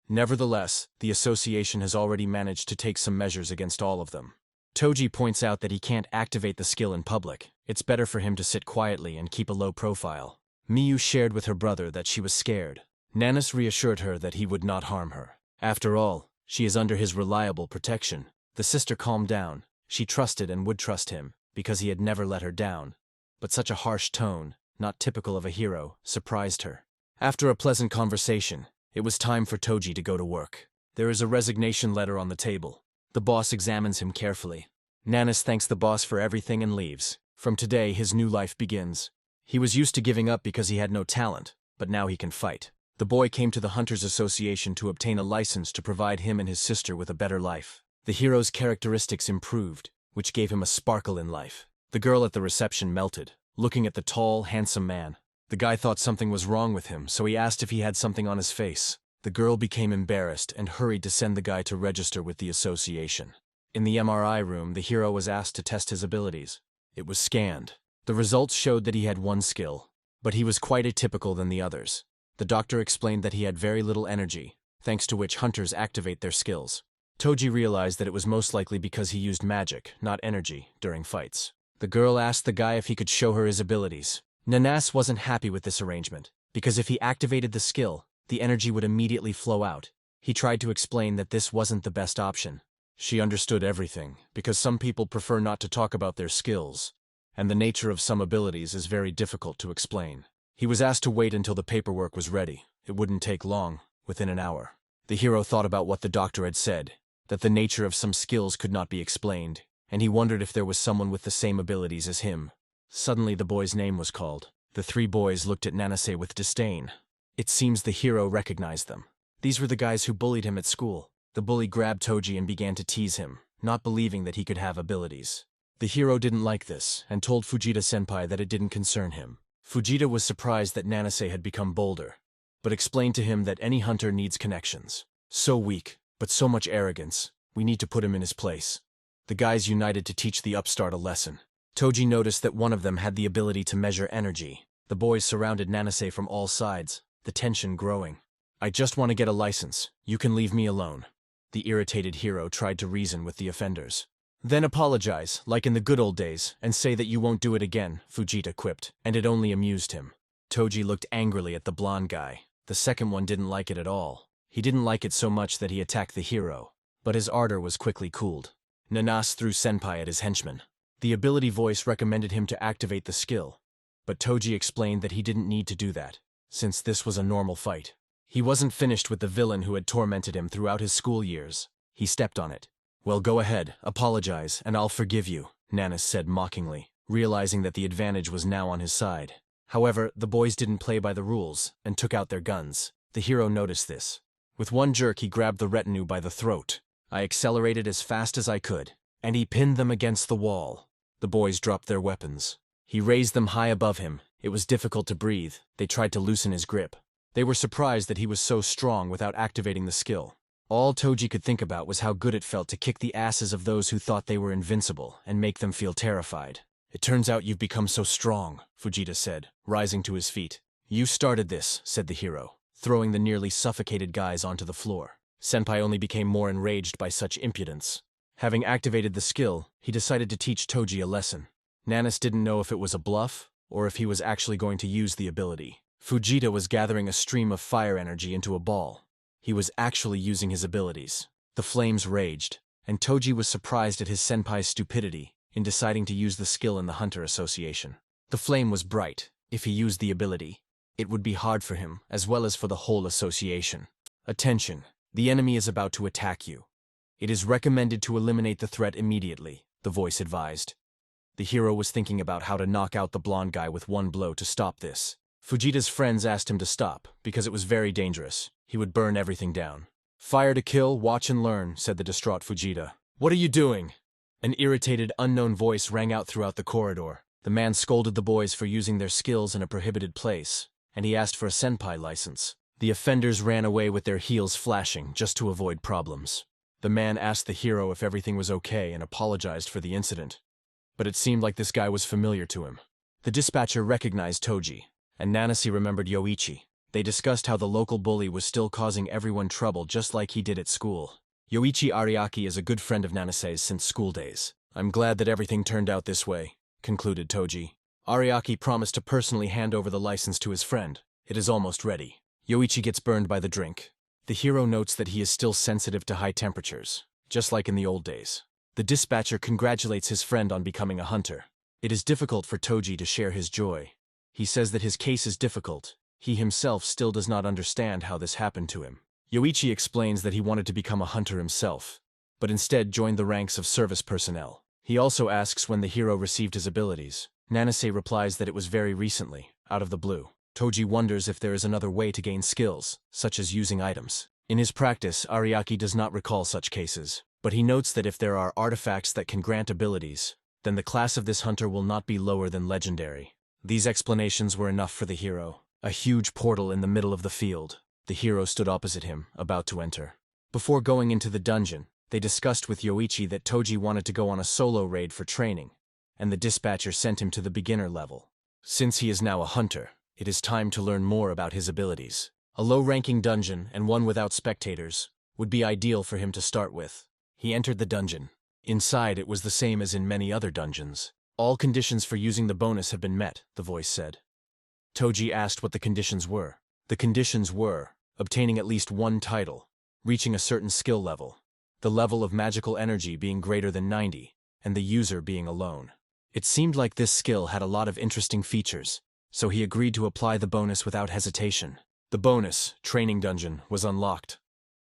Nevertheless, the association has already managed to take some measures against all of them. Toji points out that he can't activate the skill in public. It's better for him to sit quietly and keep a low profile. Miyu shared with her brother that she was scared. Nanas reassured her that he would not harm her. After all, she is under his reliable protection. The sister calmed down. She trusted and would trust him, because he had never let her down. But such a harsh tone, not typical of a hero, surprised her. After a pleasant conversation, it was time for Toji to go to work. There is a resignation letter on the table. The boss examines him carefully. Nanas thanks the boss for everything and leaves. From today, his new life begins. He was used to giving up because he had no talent, but now he can fight. The boy came to the Hunters Association to obtain a license to provide him and his sister with a better life. The hero's characteristics improved, which gave him a sparkle in life. The girl at the reception melted, looking at the tall, handsome man. The guy thought something was wrong with him, so he asked if he had something on his face. The girl became embarrassed and hurried to send the guy to register with the association. In the MRI room, the hero was asked to test his abilities. It was scanned. The results showed that he had 1 skill, but he was quite atypical than the others. The doctor explained that he had very little energy, thanks to which hunters activate their skills. Toji realized that it was most likely because he used magic, not energy, during fights. The girl asked the guy if he could show her his abilities. Nanas wasn't happy with this arrangement, because if he activated the skill, the energy would immediately flow out. He tried to explain that this wasn't the best option. She understood everything, because some people prefer not to talk about their skills, and the nature of some abilities is very difficult to explain. He was asked to wait until the paperwork was ready. It wouldn't take long, within an hour. The hero thought about what the doctor had said, that the nature of some skills could not be explained, and he wondered if there was someone with the same abilities as him. Suddenly the boy's name was called. The 3 boys looked at Nanase with disdain. It seems the hero recognized them. These were the guys who bullied him at school. The bully grabbed Toji and began to tease him, not believing that he could have abilities. The hero didn't like this, and told Fujita-senpai that it didn't concern him. Fujita was surprised that Nanase had become bolder, but explained to him that any hunter needs connections. So weak, but so much arrogance. We need to put him in his place. The guys united to teach the upstart a lesson. Toji noticed that one of them had the ability to measure energy. The boys surrounded Nanase from all sides, the tension growing. "I just want to get a license. You can leave me alone." The irritated hero tried to reason with the offenders. "Then apologize, like in the good old days, and say that you won't do it again," Fujita quipped, and it only amused him. Toji looked angrily at the blonde guy. The second one didn't like it at all. He didn't like it so much that he attacked the hero, but his ardor was quickly cooled. Nanas threw senpai at his henchman. The ability voice recommended him to activate the skill. But Toji explained that he didn't need to do that, since this was a normal fight. He wasn't finished with the villain who had tormented him throughout his school years. He stepped on it. "Well, go ahead, apologize, and I'll forgive you," Nanis said mockingly, realizing that the advantage was now on his side. However, the boys didn't play by the rules and took out their guns. The hero noticed this. With one jerk, he grabbed the retinue by the throat. I accelerated as fast as I could, and he pinned them against the wall. The boys dropped their weapons. He raised them high above him. It was difficult to breathe. They tried to loosen his grip. They were surprised that he was so strong without activating the skill. All Toji could think about was how good it felt to kick the asses of those who thought they were invincible and make them feel terrified. "It turns out you've become so strong," Fujita said, rising to his feet. "You started this," said the hero, throwing the nearly suffocated guys onto the floor. Senpai only became more enraged by such impudence. Having activated the skill, he decided to teach Toji a lesson. Nanis didn't know if it was a bluff or if he was actually going to use the ability. Fujita was gathering a stream of fire energy into a ball. He was actually using his abilities. The flames raged, and Toji was surprised at his senpai's stupidity in deciding to use the skill in the Hunter Association. The flame was bright. If he used the ability, it would be hard for him, as well as for the whole association. "Attention, the enemy is about to attack you. It is recommended to eliminate the threat immediately," the voice advised. The hero was thinking about how to knock out the blonde guy with one blow to stop this. Fujita's friends asked him to stop, because it was very dangerous. He would burn everything down. "Fire to kill, watch and learn," said the distraught Fujita. "What are you doing?" An irritated, unknown voice rang out throughout the corridor. The man scolded the boys for using their skills in a prohibited place, and he asked for a senpai license. The offenders ran away with their heels flashing, just to avoid problems. The man asked the hero if everything was okay and apologized for the incident. But it seemed like this guy was familiar to him. The dispatcher recognized Toji, and Nanase remembered Yoichi. They discussed how the local bully was still causing everyone trouble just like he did at school. Yoichi Ariaki is a good friend of Nanase's since school days. "I'm glad that everything turned out this way," concluded Toji. Ariaki promised to personally hand over the license to his friend. It is almost ready. Yoichi gets burned by the drink. The hero notes that he is still sensitive to high temperatures, just like in the old days. The dispatcher congratulates his friend on becoming a hunter. It is difficult for Toji to share his joy. He says that his case is difficult. He himself still does not understand how this happened to him. Yoichi explains that he wanted to become a hunter himself, but instead joined the ranks of service personnel. He also asks when the hero received his abilities. Nanase replies that it was very recently, out of the blue. Toji wonders if there is another way to gain skills, such as using items. In his practice, Ariaki does not recall such cases, but he notes that if there are artifacts that can grant abilities, then the class of this hunter will not be lower than legendary. These explanations were enough for the hero. A huge portal in the middle of the field. The hero stood opposite him, about to enter. Before going into the dungeon, they discussed with Yoichi that Toji wanted to go on a solo raid for training, and the dispatcher sent him to the beginner level. Since he is now a hunter, it is time to learn more about his abilities. A low-ranking dungeon, and one without spectators, would be ideal for him to start with. He entered the dungeon. Inside, it was the same as in many other dungeons. "All conditions for using the bonus have been met," the voice said. Toji asked what the conditions were. The conditions were obtaining at least one title, reaching a certain skill level, the level of magical energy being greater than 90, and the user being alone. It seemed like this skill had a lot of interesting features, so he agreed to apply the bonus without hesitation. The bonus, Training Dungeon, was unlocked.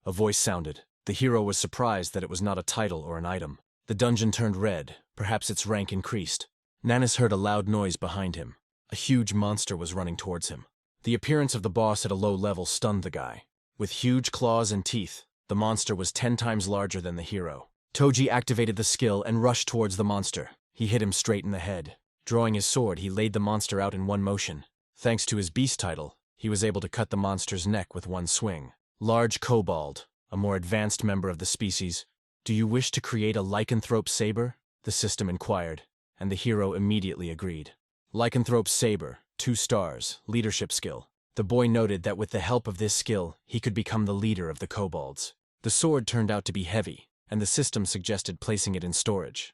A voice sounded. The hero was surprised that it was not a title or an item. The dungeon turned red, perhaps its rank increased. Nanis heard a loud noise behind him. A huge monster was running towards him. The appearance of the boss at a low level stunned the guy. With huge claws and teeth, the monster was 10 times larger than the hero. Toji activated the skill and rushed towards the monster. He hit him straight in the head. Drawing his sword, he laid the monster out in one motion. Thanks to his beast title, he was able to cut the monster's neck with one swing. Large kobold, a more advanced member of the species. "Do you wish to create a lycanthrope saber?" the system inquired, and the hero immediately agreed. Lycanthrope Saber, 2 stars, leadership skill. The boy noted that with the help of this skill, he could become the leader of the kobolds. The sword turned out to be heavy, and the system suggested placing it in storage.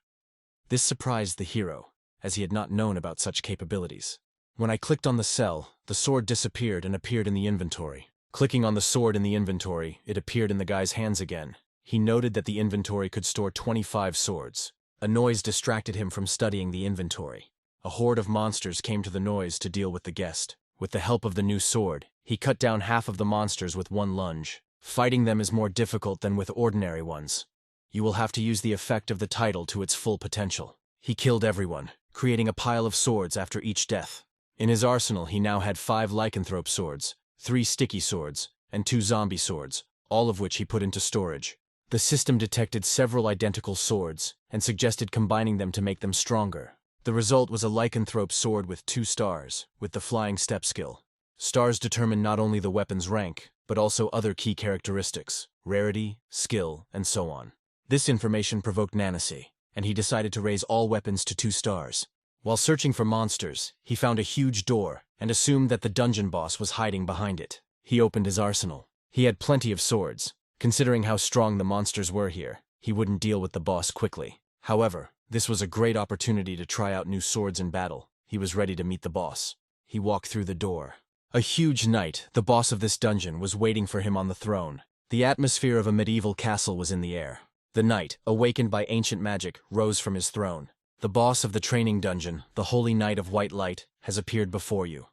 This surprised the hero, as he had not known about such capabilities. When I clicked on the cell, the sword disappeared and appeared in the inventory. Clicking on the sword in the inventory, it appeared in the guy's hands again. He noted that the inventory could store 25 swords. A noise distracted him from studying the inventory. A horde of monsters came to the noise to deal with the guest. With the help of the new sword, he cut down half of the monsters with one lunge. Fighting them is more difficult than with ordinary ones. You will have to use the effect of the title to its full potential. He killed everyone, creating a pile of swords after each death. In his arsenal, he now had 5 lycanthrope swords, 3 sticky swords, and 2 zombie swords, all of which he put into storage. The system detected several identical swords and suggested combining them to make them stronger. The result was a lycanthrope sword with 2 stars, with the flying step skill. Stars determine not only the weapon's rank, but also other key characteristics, rarity, skill, and so on. This information provoked Nancy, and he decided to raise all weapons to 2 stars. While searching for monsters, he found a huge door and assumed that the dungeon boss was hiding behind it. He opened his arsenal. He had plenty of swords. Considering how strong the monsters were here, he wouldn't deal with the boss quickly. However, this was a great opportunity to try out new swords in battle. He was ready to meet the boss. He walked through the door. A huge knight, the boss of this dungeon, was waiting for him on the throne. The atmosphere of a medieval castle was in the air. The knight, awakened by ancient magic, rose from his throne. The boss of the training dungeon, the Holy Knight of White Light, has appeared before you.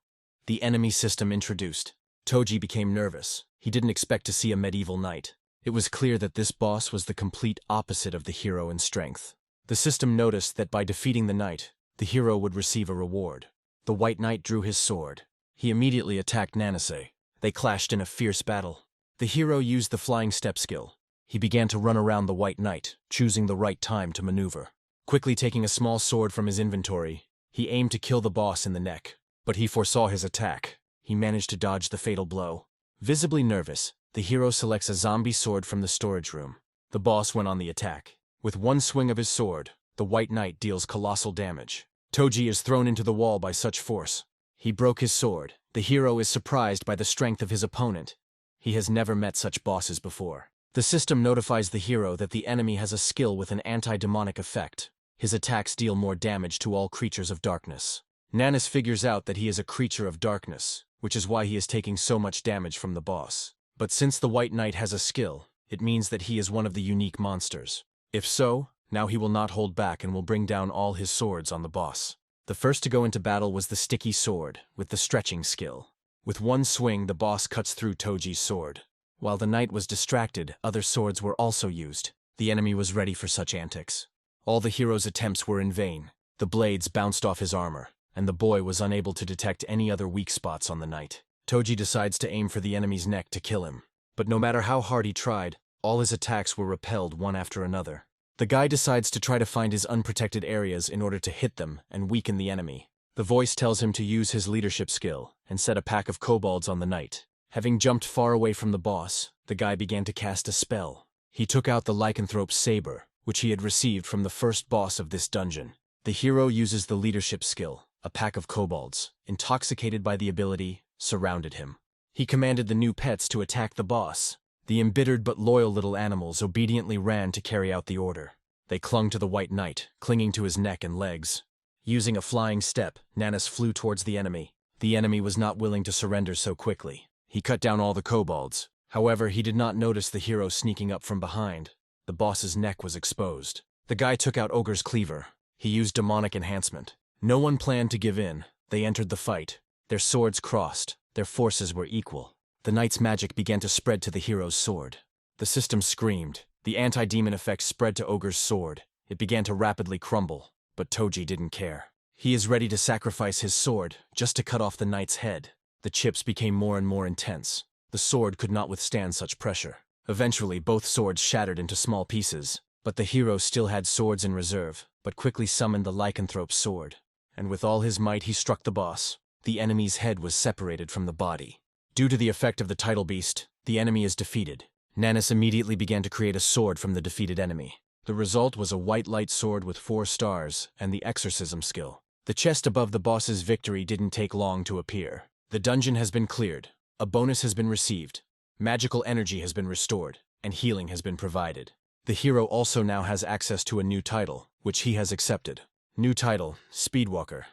The enemy system introduced. Toji became nervous. He didn't expect to see a medieval knight. It was clear that this boss was the complete opposite of the hero in strength. The system noticed that by defeating the knight, the hero would receive a reward. The White Knight drew his sword. He immediately attacked Nanase. They clashed in a fierce battle. The hero used the flying step skill. He began to run around the White Knight, choosing the right time to maneuver. Quickly taking a small sword from his inventory, he aimed to kill the boss in the neck. But he foresaw his attack. He managed to dodge the fatal blow. Visibly nervous, the hero selects a zombie sword from the storage room. The boss went on the attack. With one swing of his sword, the White Knight deals colossal damage. Toji is thrown into the wall by such force. He broke his sword. The hero is surprised by the strength of his opponent. He has never met such bosses before. The system notifies the hero that the enemy has a skill with an anti-demonic effect. His attacks deal more damage to all creatures of darkness. Nanis figures out that he is a creature of darkness, which is why he is taking so much damage from the boss. But since the White Knight has a skill, it means that he is one of the unique monsters. If so, now he will not hold back and will bring down all his swords on the boss. The first to go into battle was the sticky sword, with the stretching skill. With one swing, the boss cuts through Toji's sword. While the knight was distracted, other swords were also used. The enemy was ready for such antics. All the hero's attempts were in vain. The blades bounced off his armor, and the boy was unable to detect any other weak spots on the knight. Toji decides to aim for the enemy's neck to kill him. But no matter how hard he tried, all his attacks were repelled one after another. The guy decides to try to find his unprotected areas in order to hit them and weaken the enemy. The voice tells him to use his leadership skill and set a pack of kobolds on the knight. Having jumped far away from the boss, the guy began to cast a spell. He took out the lycanthrope saber, which he had received from the first boss of this dungeon. The hero uses the leadership skill. A pack of kobolds, intoxicated by the ability, surrounded him. He commanded the new pets to attack the boss. The embittered but loyal little animals obediently ran to carry out the order. They clung to the White Knight, clinging to his neck and legs. Using a flying step, Nanis flew towards the enemy. The enemy was not willing to surrender so quickly. He cut down all the kobolds. However, he did not notice the hero sneaking up from behind. The boss's neck was exposed. The guy took out Ogre's cleaver. He used demonic enhancement. No one planned to give in. They entered the fight. Their swords crossed. Their forces were equal. The knight's magic began to spread to the hero's sword. The system screamed. The anti-demon effect spread to Ogre's sword. It began to rapidly crumble, but Toji didn't care. He is ready to sacrifice his sword just to cut off the knight's head. The chips became more and more intense. The sword could not withstand such pressure. Eventually, both swords shattered into small pieces, but the hero still had swords in reserve, but quickly summoned the lycanthrope sword. And with all his might he struck the boss. The enemy's head was separated from the body. Due to the effect of the title beast, the enemy is defeated. Nanis immediately began to create a sword from the defeated enemy. The result was a white light sword with 4 stars and the exorcism skill. The chest above the boss's victory didn't take long to appear. The dungeon has been cleared. A bonus has been received. Magical energy has been restored, and healing has been provided. The hero also now has access to a new title, which he has accepted. New title, Speedwalker.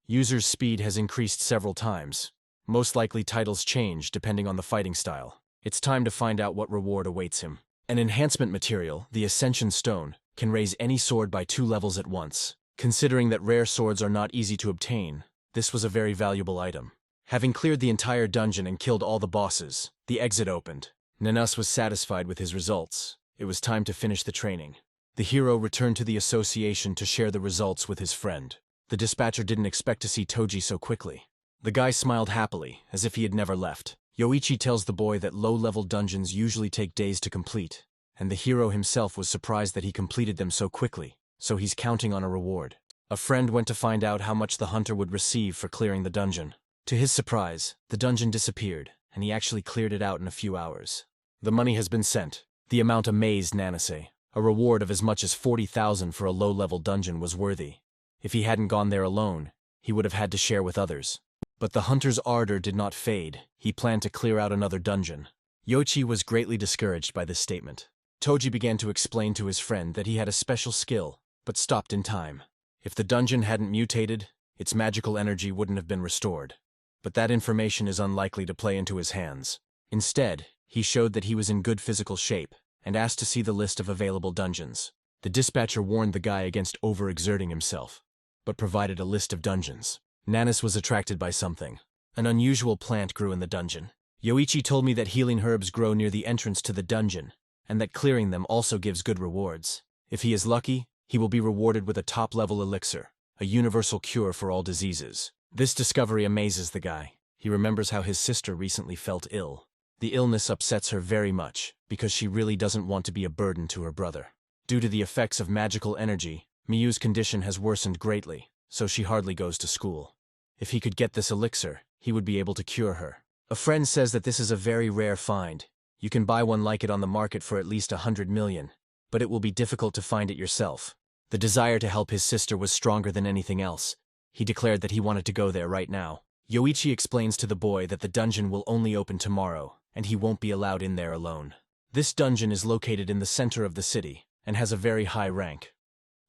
User's speed has increased several times. Most likely titles change depending on the fighting style. It's time to find out what reward awaits him. An enhancement material, the Ascension Stone, can raise any sword by 2 levels at once. Considering that rare swords are not easy to obtain, this was a very valuable item. Having cleared the entire dungeon and killed all the bosses, the exit opened. Nanas was satisfied with his results. It was time to finish the training. The hero returned to the association to share the results with his friend. The dispatcher didn't expect to see Toji so quickly. The guy smiled happily, as if he had never left. Yoichi tells the boy that low-level dungeons usually take days to complete, and the hero himself was surprised that he completed them so quickly, so he's counting on a reward. A friend went to find out how much the hunter would receive for clearing the dungeon. To his surprise, the dungeon disappeared, and he actually cleared it out in a few hours. The money has been sent. The amount amazed Nanase. A reward of as much as 40,000 for a low-level dungeon was worthy. If he hadn't gone there alone, he would have had to share with others. But the hunter's ardor did not fade. He planned to clear out another dungeon. Yoichi was greatly discouraged by this statement. Toji began to explain to his friend that he had a special skill, but stopped in time. If the dungeon hadn't mutated, its magical energy wouldn't have been restored. But that information is unlikely to play into his hands. Instead, he showed that he was in good physical shape, and asked to see the list of available dungeons. The dispatcher warned the guy against overexerting himself, but provided a list of dungeons. Nanas was attracted by something. An unusual plant grew in the dungeon. Yoichi told me that healing herbs grow near the entrance to the dungeon, and that clearing them also gives good rewards. If he is lucky, he will be rewarded with a top-level elixir, a universal cure for all diseases. This discovery amazes the guy. He remembers how his sister recently felt ill. The illness upsets her very much, because she really doesn't want to be a burden to her brother. Due to the effects of magical energy, Miyu's condition has worsened greatly, so she hardly goes to school. If he could get this elixir, he would be able to cure her. A friend says that this is a very rare find. You can buy one like it on the market for at least 100 million, but it will be difficult to find it yourself. The desire to help his sister was stronger than anything else. He declared that he wanted to go there right now. Yoichi explains to the boy that the dungeon will only open tomorrow, and he won't be allowed in there alone. This dungeon is located in the center of the city, and has a very high rank.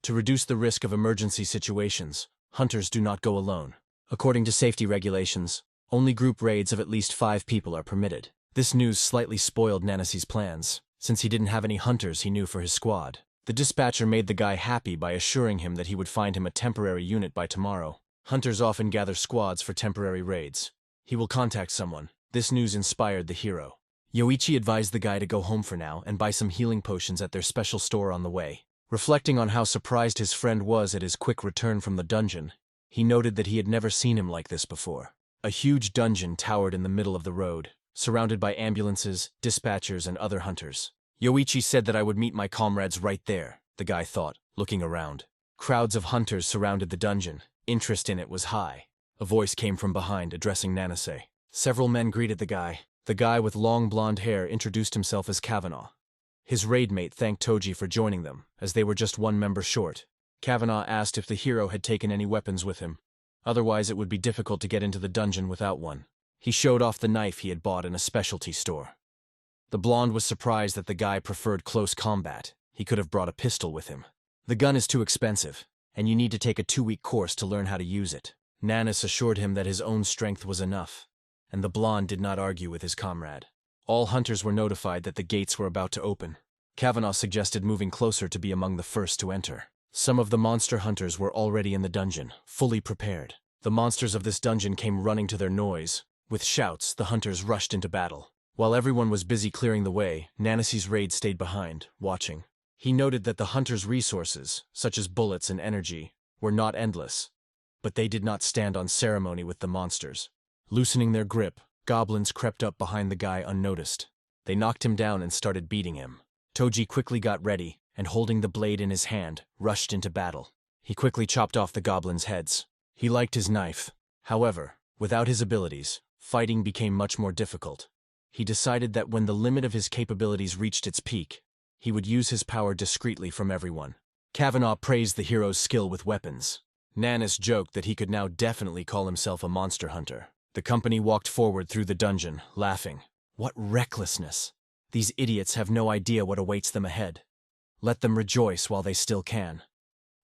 To reduce the risk of emergency situations, hunters do not go alone. According to safety regulations, only group raids of at least 5 people are permitted. This news slightly spoiled Nanasi's plans, since he didn't have any hunters he knew for his squad. The dispatcher made the guy happy by assuring him that he would find him a temporary unit by tomorrow. Hunters often gather squads for temporary raids. He will contact someone. This news inspired the hero. Yoichi advised the guy to go home for now and buy some healing potions at their special store on the way. Reflecting on how surprised his friend was at his quick return from the dungeon, he noted that he had never seen him like this before. A huge dungeon towered in the middle of the road, surrounded by ambulances, dispatchers, and other hunters. Yoichi said that I would meet my comrades right there, the guy thought, looking around. Crowds of hunters surrounded the dungeon. Interest in it was high. A voice came from behind, addressing Nanase. Several men greeted the guy. The guy with long blonde hair introduced himself as Kavanaugh. His raid mate thanked Toji for joining them, as they were just one member short. Kavanaugh asked if the hero had taken any weapons with him. Otherwise it would be difficult to get into the dungeon without one. He showed off the knife he had bought in a specialty store. The blonde was surprised that the guy preferred close combat. He could have brought a pistol with him. The gun is too expensive, and you need to take a 2-week course to learn how to use it. Nanas assured him that his own strength was enough, and the blonde did not argue with his comrade. All hunters were notified that the gates were about to open. Kavanaugh suggested moving closer to be among the first to enter. Some of the monster hunters were already in the dungeon, fully prepared. The monsters of this dungeon came running to their noise. With shouts, the hunters rushed into battle. While everyone was busy clearing the way, Nanasi's raid stayed behind, watching. He noted that the hunters' resources, such as bullets and energy, were not endless, but they did not stand on ceremony with the monsters. Loosening their grip, goblins crept up behind the guy unnoticed. They knocked him down and started beating him. Toji quickly got ready, and holding the blade in his hand, rushed into battle. He quickly chopped off the goblins' heads. He liked his knife. However, without his abilities, fighting became much more difficult. He decided that when the limit of his capabilities reached its peak, he would use his power discreetly from everyone. Kavanaugh praised the hero's skill with weapons. Nanas joked that he could now definitely call himself a monster hunter. The company walked forward through the dungeon, laughing. What recklessness! These idiots have no idea what awaits them ahead. Let them rejoice while they still can.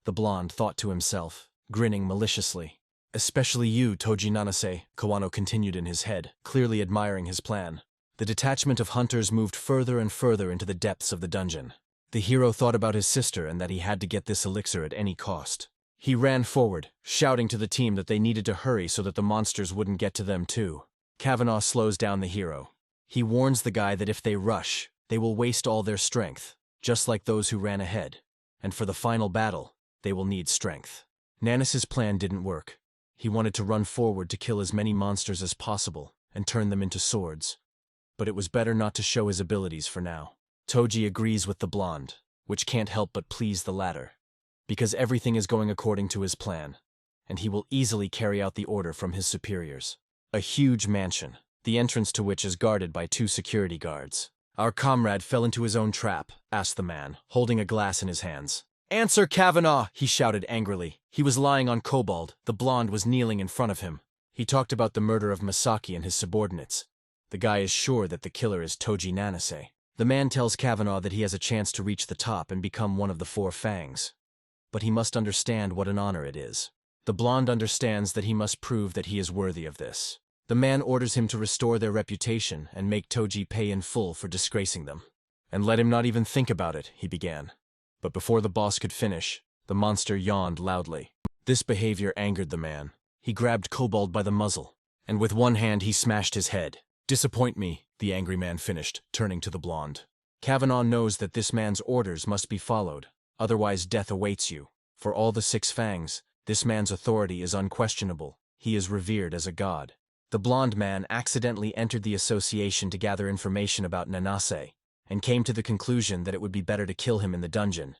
The blonde thought to himself, grinning maliciously. Especially you, Toji Nanase, Kawano continued in his head, clearly admiring his plan. The detachment of hunters moved further and further into the depths of the dungeon. The hero thought about his sister and that he had to get this elixir at any cost. He ran forward, shouting to the team that they needed to hurry so that the monsters wouldn't get to them too. Kavanaugh slows down the hero. He warns the guy that if they rush, they will waste all their strength, just like those who ran ahead. And for the final battle, they will need strength. Nanis's plan didn't work. He wanted to run forward to kill as many monsters as possible and turn them into swords. But it was better not to show his abilities for now. Toji agrees with the blonde, which can't help but please the latter, because everything is going according to his plan, and he will easily carry out the order from his superiors. A huge mansion, the entrance to which is guarded by 2 security guards. "Our comrade fell into his own trap," asked the man, holding a glass in his hands. "Answer, Kavanaugh!" he shouted angrily. He was lying on Kobold. The blonde was kneeling in front of him. He talked about the murder of Masaki and his subordinates. The guy is sure that the killer is Toji Nanase. The man tells Kavanaugh that he has a chance to reach the top and become one of the 4 fangs. But he must understand what an honor it is. The blonde understands that he must prove that he is worthy of this. The man orders him to restore their reputation and make Toji pay in full for disgracing them. "And let him not even think about it," he began. But before the boss could finish, the monster yawned loudly. This behavior angered the man. He grabbed Kobold by the muzzle, and with one hand he smashed his head. "Disappoint me," the angry man finished, turning to the blonde. Kavanaugh knows that this man's orders must be followed, otherwise death awaits you. For all the 6 fangs, this man's authority is unquestionable. He is revered as a god. The blonde man accidentally entered the association to gather information about Nanase, and came to the conclusion that it would be better to kill him in the dungeon.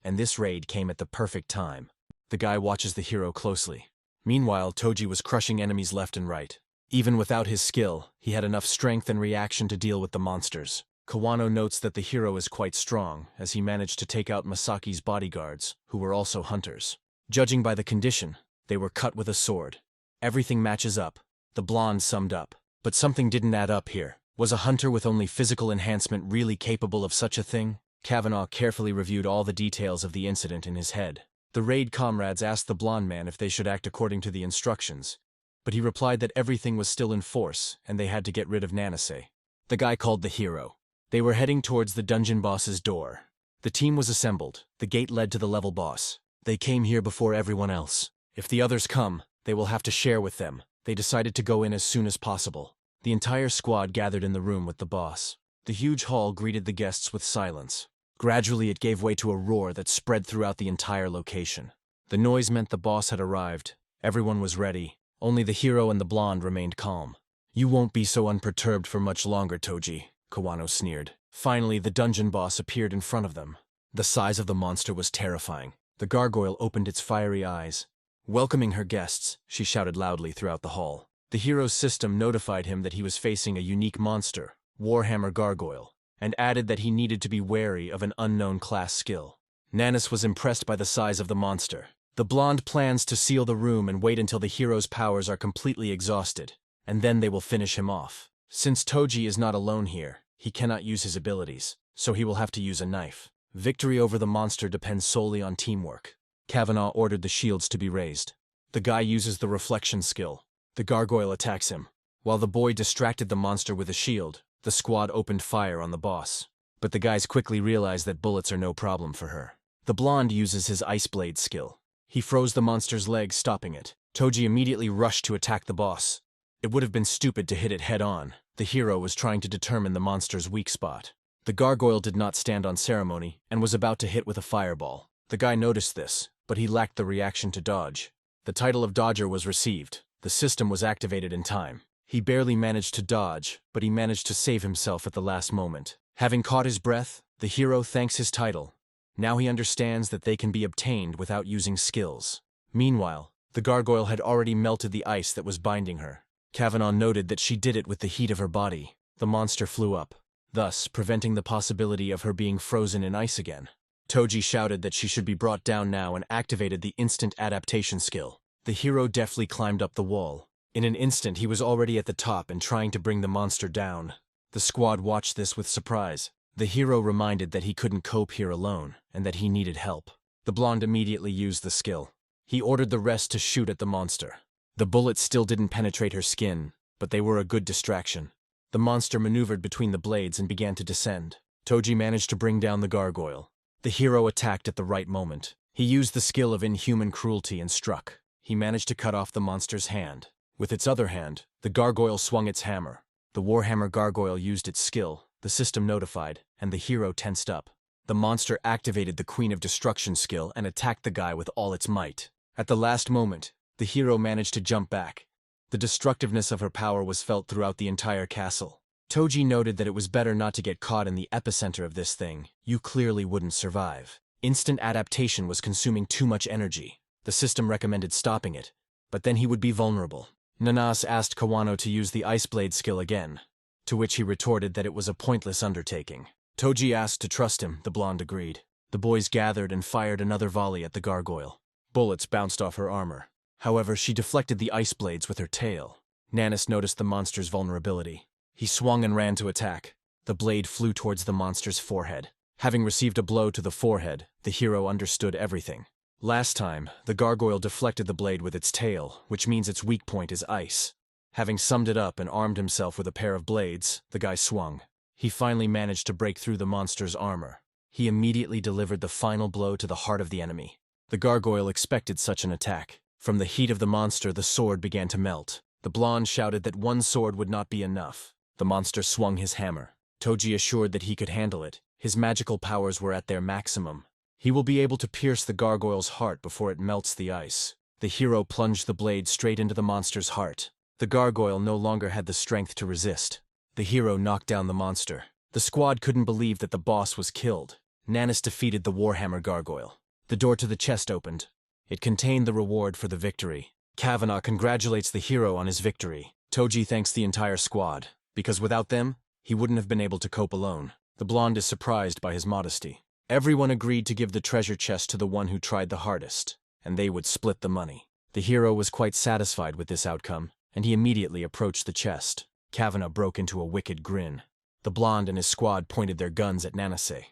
And this raid came at the perfect time. The guy watches the hero closely. Meanwhile, Toji was crushing enemies left and right. Even without his skill, he had enough strength and reaction to deal with the monsters. Kawano notes that the hero is quite strong, as he managed to take out Masaki's bodyguards, who were also hunters. Judging by the condition, they were cut with a sword. "Everything matches up," the blonde summed up. But something didn't add up here. Was a hunter with only physical enhancement really capable of such a thing? Kavanaugh carefully reviewed all the details of the incident in his head. The raid comrades asked the blonde man if they should act according to the instructions, but he replied that everything was still in force and they had to get rid of Nanase. The guy called the hero. They were heading towards the dungeon boss's door. The team was assembled. The gate led to the level boss. They came here before everyone else. If the others come, they will have to share with them. They decided to go in as soon as possible. The entire squad gathered in the room with the boss. The huge hall greeted the guests with silence. Gradually it gave way to a roar that spread throughout the entire location. The noise meant the boss had arrived. Everyone was ready. Only the hero and the blonde remained calm. "You won't be so unperturbed for much longer, Toji," Kawano sneered. Finally, the dungeon boss appeared in front of them. The size of the monster was terrifying. The gargoyle opened its fiery eyes. Welcoming her guests, she shouted loudly throughout the hall. The hero's system notified him that he was facing a unique monster, Warhammer Gargoyle, and added that he needed to be wary of an unknown class skill. Nanis was impressed by the size of the monster. The blonde plans to seal the room and wait until the hero's powers are completely exhausted, and then they will finish him off. Since Toji is not alone here, he cannot use his abilities, so he will have to use a knife. Victory over the monster depends solely on teamwork. Kavanaugh ordered the shields to be raised. The guy uses the reflection skill. The gargoyle attacks him. While the boy distracted the monster with a shield, the squad opened fire on the boss. But the guys quickly realized that bullets are no problem for her. The blonde uses his ice blade skill. He froze the monster's leg, stopping it. Toji immediately rushed to attack the boss. It would have been stupid to hit it head-on. The hero was trying to determine the monster's weak spot. The gargoyle did not stand on ceremony and was about to hit with a fireball. The guy noticed this, but he lacked the reaction to dodge. The title of Dodger was received. The system was activated in time. He barely managed to dodge, but he managed to save himself at the last moment. Having caught his breath, the hero thanks his title. Now he understands that they can be obtained without using skills. Meanwhile, the gargoyle had already melted the ice that was binding her. Kavanaugh noted that she did it with the heat of her body. The monster flew up, thus preventing the possibility of her being frozen in ice again. Toji shouted that she should be brought down now and activated the instant adaptation skill. The hero deftly climbed up the wall. In an instant, he was already at the top and trying to bring the monster down. The squad watched this with surprise. The hero reminded that he couldn't cope here alone, and that he needed help. The blonde immediately used the skill. He ordered the rest to shoot at the monster. The bullets still didn't penetrate her skin, but they were a good distraction. The monster maneuvered between the blades and began to descend. Toji managed to bring down the gargoyle. The hero attacked at the right moment. He used the skill of inhuman cruelty and struck. He managed to cut off the monster's hand. With its other hand, the gargoyle swung its hammer. The Warhammer gargoyle used its skill, the system notified, and the hero tensed up. The monster activated the Queen of Destruction skill and attacked the guy with all its might. At the last moment, the hero managed to jump back. The destructiveness of her power was felt throughout the entire castle. Toji noted that it was better not to get caught in the epicenter of this thing. You clearly wouldn't survive. Instant adaptation was consuming too much energy. The system recommended stopping it, but then he would be vulnerable. Nanas asked Kawano to use the Ice Blade skill again, to which he retorted that it was a pointless undertaking. Toji asked to trust him, the blonde agreed. The boys gathered and fired another volley at the gargoyle. Bullets bounced off her armor. However, she deflected the ice blades with her tail. Nanas noticed the monster's vulnerability. He swung and ran to attack. The blade flew towards the monster's forehead. Having received a blow to the forehead, the hero understood everything. Last time, the gargoyle deflected the blade with its tail, which means its weak point is ice. Having summed it up and armed himself with a pair of blades, the guy swung. He finally managed to break through the monster's armor. He immediately delivered the final blow to the heart of the enemy. The gargoyle expected such an attack. From the heat of the monster, the sword began to melt. The blonde shouted that one sword would not be enough. The monster swung his hammer. Toji assured that he could handle it. His magical powers were at their maximum. He will be able to pierce the gargoyle's heart before it melts the ice. The hero plunged the blade straight into the monster's heart. The gargoyle no longer had the strength to resist. The hero knocked down the monster. The squad couldn't believe that the boss was killed. Nanas defeated the Warhammer gargoyle. The door to the chest opened. It contained the reward for the victory. Kavanaugh congratulates the hero on his victory. Toji thanks the entire squad, because without them, he wouldn't have been able to cope alone. The blonde is surprised by his modesty. Everyone agreed to give the treasure chest to the one who tried the hardest, and they would split the money. The hero was quite satisfied with this outcome, and he immediately approached the chest. Kavanaugh broke into a wicked grin. The blonde and his squad pointed their guns at Nanase.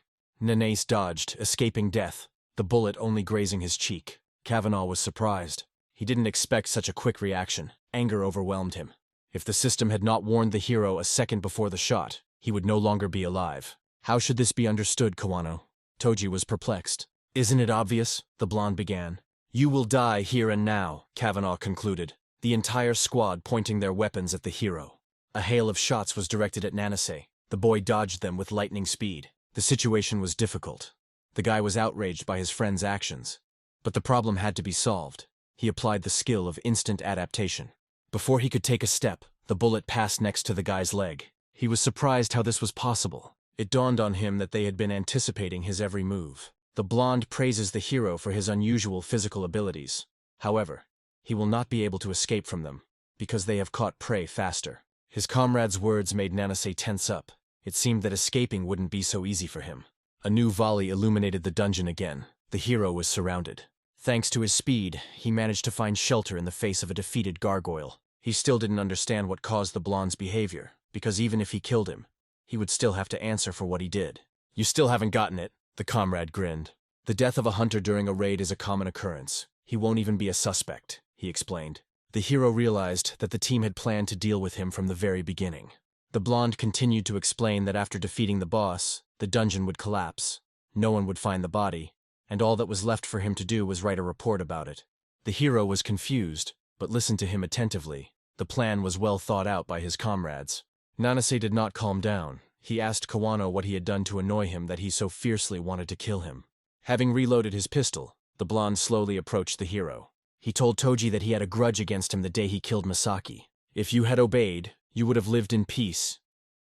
Nanase dodged, escaping death, the bullet only grazing his cheek. Kavanaugh was surprised. He didn't expect such a quick reaction. Anger overwhelmed him. If the system had not warned the hero a second before the shot, he would no longer be alive. How should this be understood, Kawano? Toji was perplexed. Isn't it obvious? The blonde began. You will die here and now, Kavanaugh concluded, the entire squad pointing their weapons at the hero. A hail of shots was directed at Nanase. The boy dodged them with lightning speed. The situation was difficult. The guy was outraged by his friend's actions. But the problem had to be solved. He applied the skill of instant adaptation. Before he could take a step, the bullet passed next to the guy's leg. He was surprised how this was possible. It dawned on him that they had been anticipating his every move. The blonde praises the hero for his unusual physical abilities. However, he will not be able to escape from them, because they have caught prey faster. His comrade's words made Nanase tense up. It seemed that escaping wouldn't be so easy for him. A new volley illuminated the dungeon again. The hero was surrounded. Thanks to his speed, he managed to find shelter in the face of a defeated gargoyle. He still didn't understand what caused the blonde's behavior, because even if he killed him, he would still have to answer for what he did. You still haven't gotten it, the comrade grinned. The death of a hunter during a raid is a common occurrence. He won't even be a suspect, he explained. The hero realized that the team had planned to deal with him from the very beginning. The blonde continued to explain that after defeating the boss, the dungeon would collapse. No one would find the body, and all that was left for him to do was write a report about it. The hero was confused, but listened to him attentively. The plan was well thought out by his comrades. Nanase did not calm down. He asked Kawano what he had done to annoy him that he so fiercely wanted to kill him. Having reloaded his pistol, the blonde slowly approached the hero. He told Toji that he had a grudge against him the day he killed Masaki. If you had obeyed, you would have lived in peace.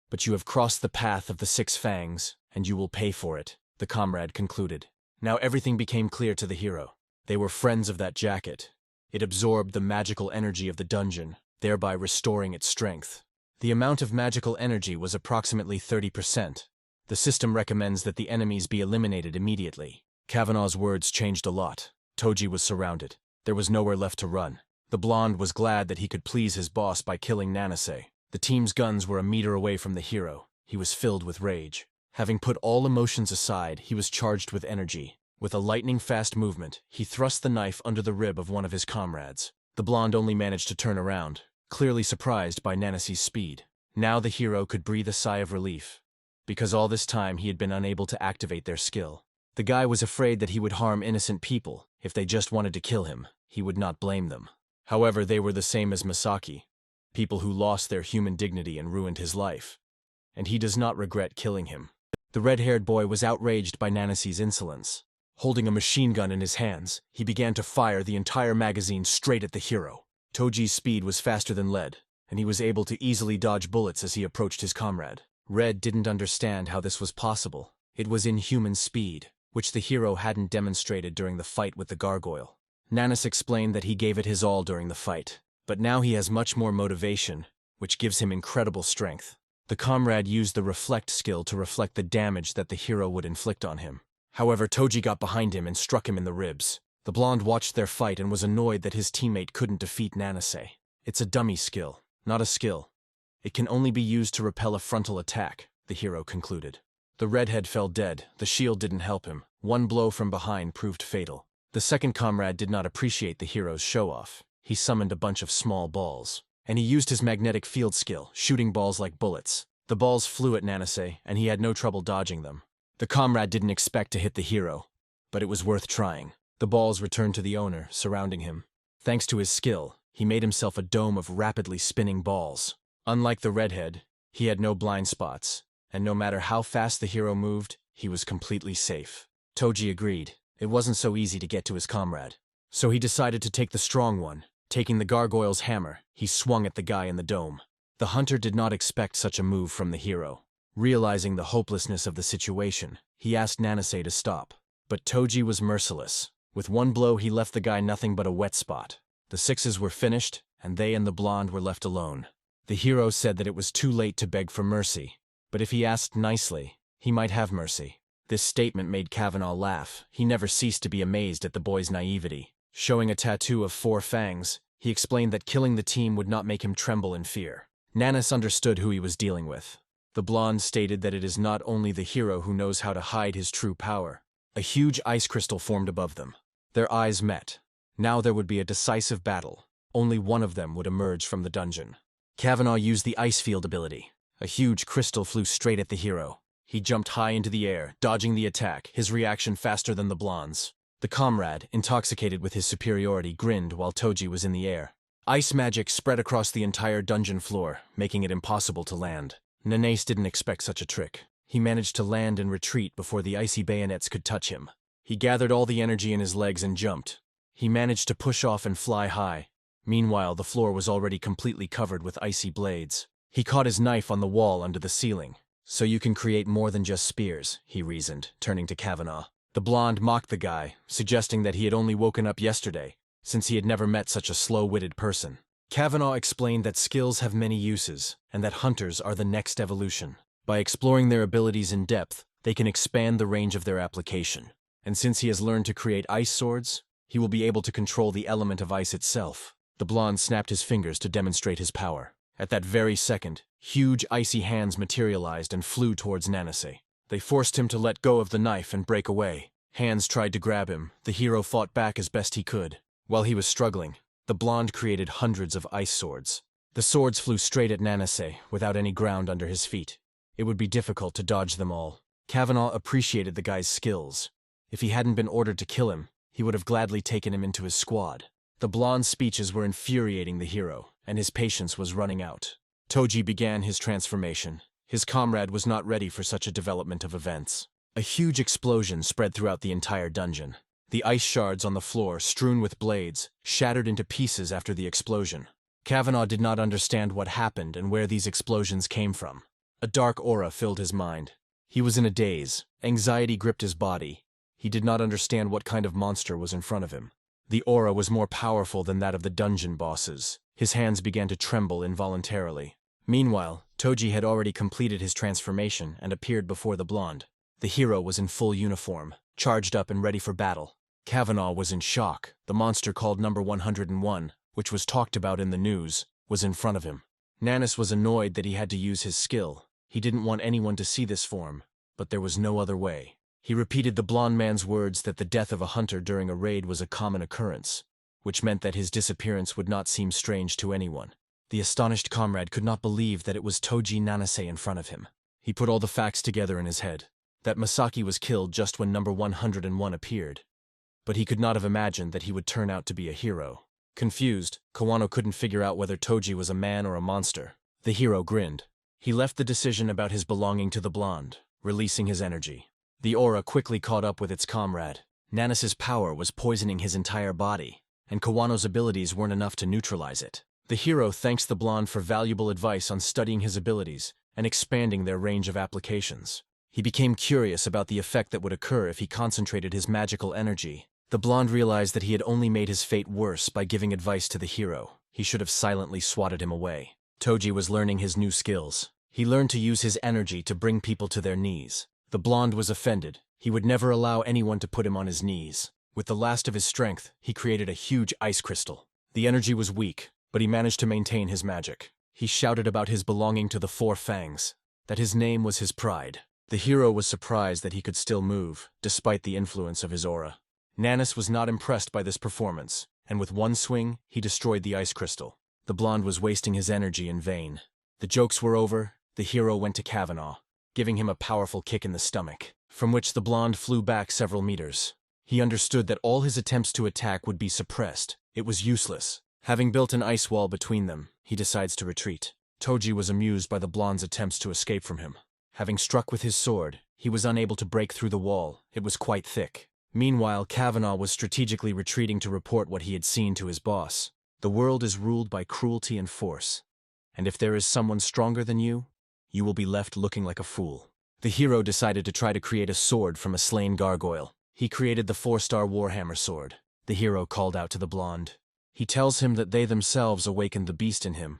But you have crossed the path of the Six Fangs, and you will pay for it, the comrade concluded. Now everything became clear to the hero. They were friends of that jacket. It absorbed the magical energy of the dungeon, thereby restoring its strength. The amount of magical energy was approximately 30%. The system recommends that the enemies be eliminated immediately. Kavanaugh's words changed a lot. Toji was surrounded. There was nowhere left to run. The blonde was glad that he could please his boss by killing Nanase. The team's guns were a meter away from the hero. He was filled with rage. Having put all emotions aside, he was charged with energy. With a lightning-fast movement, he thrust the knife under the rib of one of his comrades. The blonde only managed to turn around, clearly surprised by Nanase's speed. Now the hero could breathe a sigh of relief, because all this time he had been unable to activate their skill. The guy was afraid that he would harm innocent people. If they just wanted to kill him, he would not blame them. However, they were the same as Masaki, people who lost their human dignity and ruined his life. And he does not regret killing him. The red-haired boy was outraged by Nanasi's insolence. Holding a machine gun in his hands, he began to fire the entire magazine straight at the hero. Toji's speed was faster than lead, and he was able to easily dodge bullets as he approached his comrade. Red didn't understand how this was possible. It was inhuman speed, which the hero hadn't demonstrated during the fight with the gargoyle. Nanas explained that he gave it his all during the fight, but now he has much more motivation, which gives him incredible strength. The comrade used the reflect skill to reflect the damage that the hero would inflict on him. However, Toji got behind him and struck him in the ribs. The blonde watched their fight and was annoyed that his teammate couldn't defeat Nanase. It's a dummy skill, not a skill. It can only be used to repel a frontal attack, the hero concluded. The redhead fell dead. The shield didn't help him. One blow from behind proved fatal. The second comrade did not appreciate the hero's show-off. He summoned a bunch of small balls, and he used his magnetic field skill, shooting balls like bullets. The balls flew at Nanase, and he had no trouble dodging them. The comrade didn't expect to hit the hero, but it was worth trying. The balls returned to the owner, surrounding him. Thanks to his skill, he made himself a dome of rapidly spinning balls. Unlike the redhead, he had no blind spots, and no matter how fast the hero moved, he was completely safe. Toji agreed. It wasn't so easy to get to his comrade. So he decided to take the strong one. Taking the gargoyle's hammer, he swung at the guy in the dome. The hunter did not expect such a move from the hero. Realizing the hopelessness of the situation, he asked Nanase to stop. But Toji was merciless. With one blow, he left the guy nothing but a wet spot. The sixes were finished, and they and the blonde were left alone. The hero said that it was too late to beg for mercy, but if he asked nicely, he might have mercy. This statement made Kavanaugh laugh. He never ceased to be amazed at the boy's naivety. Showing a tattoo of 4 fangs, he explained that killing the team would not make him tremble in fear. Nanas understood who he was dealing with. The blonde stated that it is not only the hero who knows how to hide his true power. A huge ice crystal formed above them. Their eyes met. Now there would be a decisive battle. Only one of them would emerge from the dungeon. Kavanaugh used the ice field ability. A huge crystal flew straight at the hero. He jumped high into the air, dodging the attack, his reaction faster than the blonde's. The comrade, intoxicated with his superiority, grinned while Toji was in the air. Ice magic spread across the entire dungeon floor, making it impossible to land. Nanase didn't expect such a trick. He managed to land and retreat before the icy bayonets could touch him. He gathered all the energy in his legs and jumped. He managed to push off and fly high. Meanwhile, the floor was already completely covered with icy blades. He caught his knife on the wall under the ceiling. So you can create more than just spears, he reasoned, turning to Kavanaugh. The blonde mocked the guy, suggesting that he had only woken up yesterday, since he had never met such a slow-witted person. Kavanaugh explained that skills have many uses, and that hunters are the next evolution. By exploring their abilities in depth, they can expand the range of their application. And since he has learned to create ice swords, he will be able to control the element of ice itself. The blonde snapped his fingers to demonstrate his power. At that very second, huge icy hands materialized and flew towards Nanase. They forced him to let go of the knife and break away. Hands tried to grab him. The hero fought back as best he could. While he was struggling, the blonde created hundreds of ice swords. The swords flew straight at Nanase, without any ground under his feet. It would be difficult to dodge them all. Kavanaugh appreciated the guy's skills. If he hadn't been ordered to kill him, he would have gladly taken him into his squad. The blonde's speeches were infuriating the hero, and his patience was running out. Toji began his transformation. His comrade was not ready for such a development of events. A huge explosion spread throughout the entire dungeon. The ice shards on the floor, strewn with blades, shattered into pieces after the explosion. Kavanaugh did not understand what happened and where these explosions came from. A dark aura filled his mind. He was in a daze. Anxiety gripped his body. He did not understand what kind of monster was in front of him. The aura was more powerful than that of the dungeon bosses. His hands began to tremble involuntarily. Meanwhile, Toji had already completed his transformation and appeared before the blonde. The hero was in full uniform, charged up and ready for battle. Kavanaugh was in shock. The monster called number 101, which was talked about in the news, was in front of him. Nanas was annoyed that he had to use his skill. He didn't want anyone to see this form, but there was no other way. He repeated the blonde man's words that the death of a hunter during a raid was a common occurrence, which meant that his disappearance would not seem strange to anyone. The astonished comrade could not believe that it was Toji Nanase in front of him. He put all the facts together in his head. that Masaki was killed just when number 101 appeared. But he could not have imagined that he would turn out to be a hero. Confused, Kawano couldn't figure out whether Toji was a man or a monster. The hero grinned. He left the decision about his belonging to the blonde, releasing his energy. The aura quickly caught up with its comrade. Nanis's power was poisoning his entire body, and Kawano's abilities weren't enough to neutralize it. The hero thanks the blonde for valuable advice on studying his abilities and expanding their range of applications. He became curious about the effect that would occur if he concentrated his magical energy. The blonde realized that he had only made his fate worse by giving advice to the hero. He should have silently swatted him away. Toji was learning his new skills. He learned to use his energy to bring people to their knees. The blonde was offended. He would never allow anyone to put him on his knees. With the last of his strength, he created a huge ice crystal. The energy was weak, but he managed to maintain his magic. He shouted about his belonging to the Four Fangs, that his name was his pride. The hero was surprised that he could still move, despite the influence of his aura. Nanis was not impressed by this performance, and with one swing, he destroyed the ice crystal. The blonde was wasting his energy in vain. The jokes were over. The hero went to Kavanaugh, giving him a powerful kick in the stomach, from which the blonde flew back several meters. He understood that all his attempts to attack would be suppressed. It was useless. Having built an ice wall between them, he decides to retreat. Toji was amused by the blonde's attempts to escape from him. Having struck with his sword, he was unable to break through the wall. It was quite thick. Meanwhile, Kavanaugh was strategically retreating to report what he had seen to his boss. The world is ruled by cruelty and force, and if there is someone stronger than you will be left looking like a fool. The hero decided to try to create a sword from a slain gargoyle. He created the 4-star Warhammer sword. The hero called out to the blonde. He tells him that they themselves awakened the beast in him.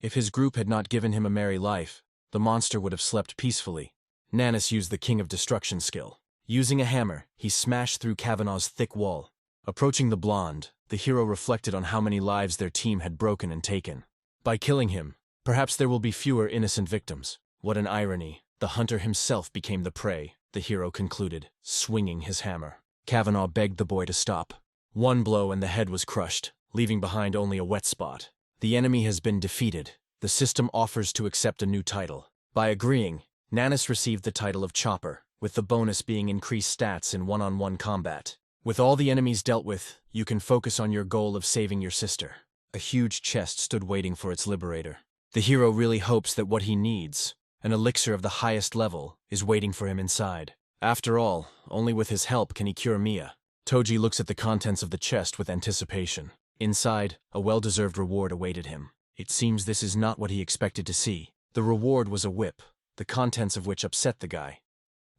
If his group had not given him a merry life, the monster would have slept peacefully. Nanis used the King of Destruction skill. Using a hammer, he smashed through Kavanaugh's thick wall. Approaching the blonde, the hero reflected on how many lives their team had broken and taken. By killing him, perhaps there will be fewer innocent victims. What an irony. The hunter himself became the prey, the hero concluded, swinging his hammer. Kavanaugh begged the boy to stop. One blow and the head was crushed, leaving behind only a wet spot. The enemy has been defeated. The system offers to accept a new title. By agreeing, Nanis received the title of Chopper, with the bonus being increased stats in one-on-one combat. With all the enemies dealt with, you can focus on your goal of saving your sister. A huge chest stood waiting for its liberator. The hero really hopes that what he needs, an elixir of the highest level, is waiting for him inside. After all, only with his help can he cure Mia. Toji looks at the contents of the chest with anticipation. Inside, a well-deserved reward awaited him. It seems this is not what he expected to see. The reward was a whip, the contents of which upset the guy.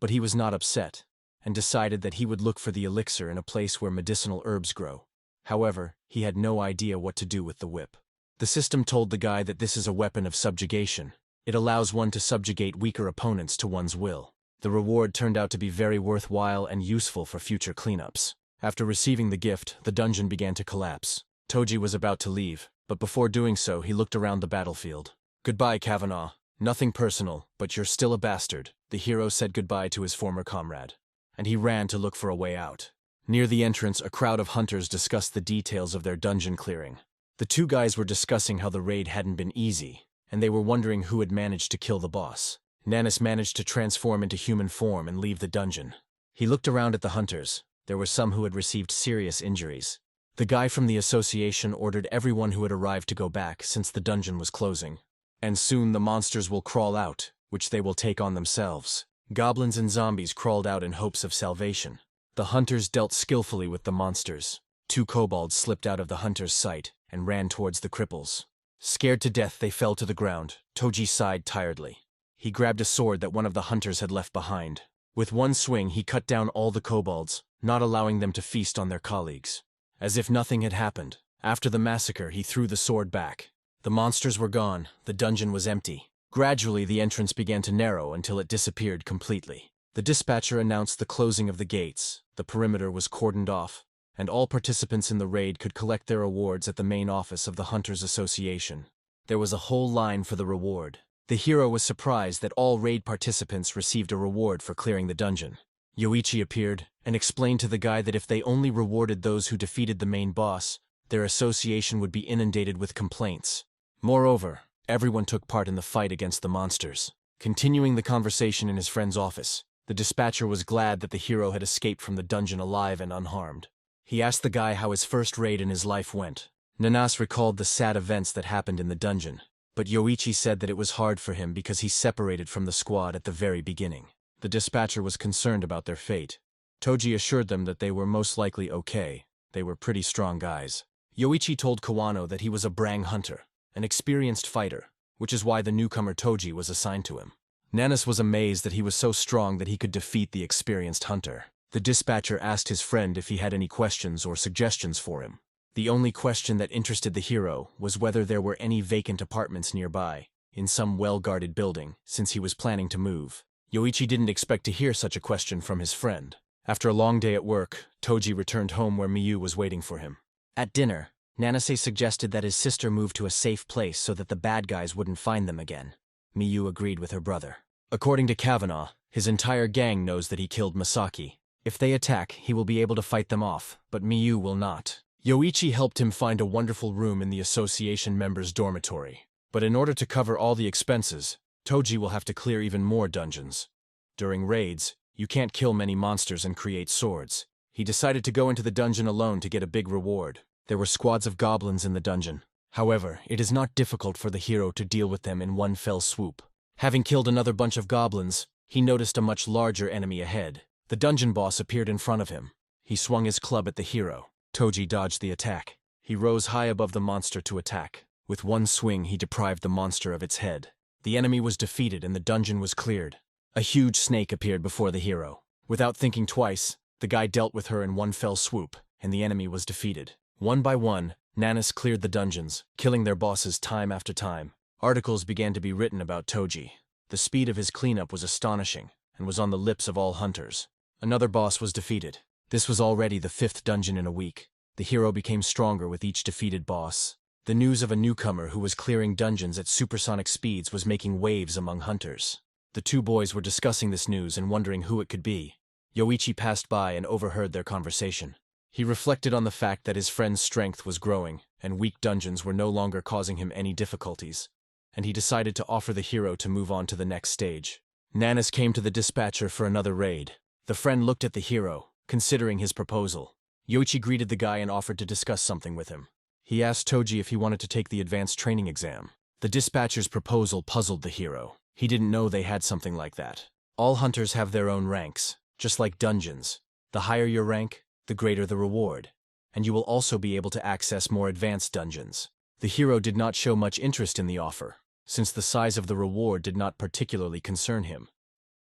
But he was not upset, and decided that he would look for the elixir in a place where medicinal herbs grow. However, he had no idea what to do with the whip. The system told the guy that this is a weapon of subjugation. It allows one to subjugate weaker opponents to one's will. The reward turned out to be very worthwhile and useful for future cleanups. After receiving the gift, the dungeon began to collapse. Toji was about to leave, but before doing so, he looked around the battlefield. "Goodbye, Kavanaugh. Nothing personal, but you're still a bastard." The hero said goodbye to his former comrade, and he ran to look for a way out. Near the entrance, a crowd of hunters discussed the details of their dungeon clearing. The two guys were discussing how the raid hadn't been easy, and they were wondering who had managed to kill the boss. Nanis managed to transform into human form and leave the dungeon. He looked around at the hunters. There were some who had received serious injuries. The guy from the association ordered everyone who had arrived to go back since the dungeon was closing. And soon the monsters will crawl out, which they will take on themselves. Goblins and zombies crawled out in hopes of salvation. The hunters dealt skillfully with the monsters. 2 kobolds slipped out of the hunters' sight and ran towards the cripples. Scared to death, they fell to the ground. Toji sighed tiredly. He grabbed a sword that one of the hunters had left behind. With one swing, he cut down all the kobolds, not allowing them to feast on their colleagues. As if nothing had happened, after the massacre, he threw the sword back. The monsters were gone. The dungeon was empty. Gradually, the entrance began to narrow until it disappeared completely. The dispatcher announced the closing of the gates. The perimeter was cordoned off, and all participants in the raid could collect their rewards at the main office of the Hunters Association. There was a whole line for the reward. The hero was surprised that all raid participants received a reward for clearing the dungeon. Yoichi appeared and explained to the guy that if they only rewarded those who defeated the main boss, their association would be inundated with complaints. Moreover, everyone took part in the fight against the monsters. Continuing the conversation in his friend's office, The dispatcher was glad that the hero had escaped from the dungeon alive and unharmed. He asked the guy how his first raid in his life went. Nanas recalled the sad events that happened in the dungeon, but Yoichi said that it was hard for him because he separated from the squad at the very beginning. The dispatcher was concerned about their fate. Toji assured them that they were most likely okay. They were pretty strong guys. Yoichi told Kawano that he was a brang hunter, an experienced fighter, which is why the newcomer Toji was assigned to him. Nanas was amazed that he was so strong that he could defeat the experienced hunter. The dispatcher asked his friend if he had any questions or suggestions for him. The only question that interested the hero was whether there were any vacant apartments nearby, in some well-guarded building, since he was planning to move. Yoichi didn't expect to hear such a question from his friend. After a long day at work, Toji returned home where Miyu was waiting for him. At dinner, Nanase suggested that his sister move to a safe place so that the bad guys wouldn't find them again. Miyu agreed with her brother. According to Kavanaugh, his entire gang knows that he killed Masaki. If they attack, he will be able to fight them off, but Miyu will not. Yoichi helped him find a wonderful room in the association members' dormitory. But in order to cover all the expenses, Toji will have to clear even more dungeons. During raids, you can't kill many monsters and create swords. He decided to go into the dungeon alone to get a big reward. There were squads of goblins in the dungeon. However, it is not difficult for the hero to deal with them in one fell swoop. Having killed another bunch of goblins, he noticed a much larger enemy ahead. The dungeon boss appeared in front of him. He swung his club at the hero. Toji dodged the attack. He rose high above the monster to attack. With one swing, he deprived the monster of its head. The enemy was defeated and the dungeon was cleared. A huge snake appeared before the hero. Without thinking twice, the guy dealt with her in one fell swoop, and the enemy was defeated. One by one, Nanas cleared the dungeons, killing their bosses time after time. Articles began to be written about Toji. The speed of his cleanup was astonishing, and was on the lips of all hunters. Another boss was defeated. This was already the 5th dungeon in a week. The hero became stronger with each defeated boss. The news of a newcomer who was clearing dungeons at supersonic speeds was making waves among hunters. The two boys were discussing this news and wondering who it could be. Yoichi passed by and overheard their conversation. He reflected on the fact that his friend's strength was growing, and weak dungeons were no longer causing him any difficulties, and he decided to offer the hero to move on to the next stage. Nanas came to the dispatcher for another raid. The friend looked at the hero, considering his proposal. Yoichi greeted the guy and offered to discuss something with him. He asked Toji if he wanted to take the advanced training exam. The dispatcher's proposal puzzled the hero. He didn't know they had something like that. All hunters have their own ranks, just like dungeons. The higher your rank, the greater the reward, and you will also be able to access more advanced dungeons. The hero did not show much interest in the offer, since the size of the reward did not particularly concern him.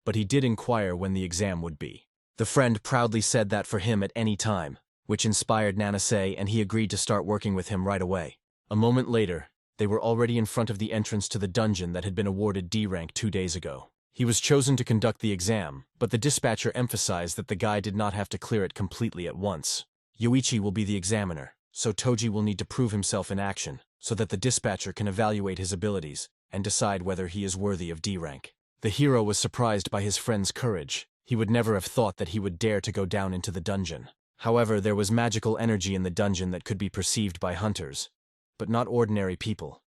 But he did inquire when the exam would be. The friend proudly said that for him at any time, which inspired Nanase, and he agreed to start working with him right away. A moment later, they were already in front of the entrance to the dungeon that had been awarded D rank 2 days ago. He was chosen to conduct the exam, but the dispatcher emphasized that the guy did not have to clear it completely at once. Yoichi will be the examiner, so Toji will need to prove himself in action, so that the dispatcher can evaluate his abilities and decide whether he is worthy of D rank. The hero was surprised by his friend's courage. He would never have thought that he would dare to go down into the dungeon. However, there was magical energy in the dungeon that could be perceived by hunters, but not ordinary people.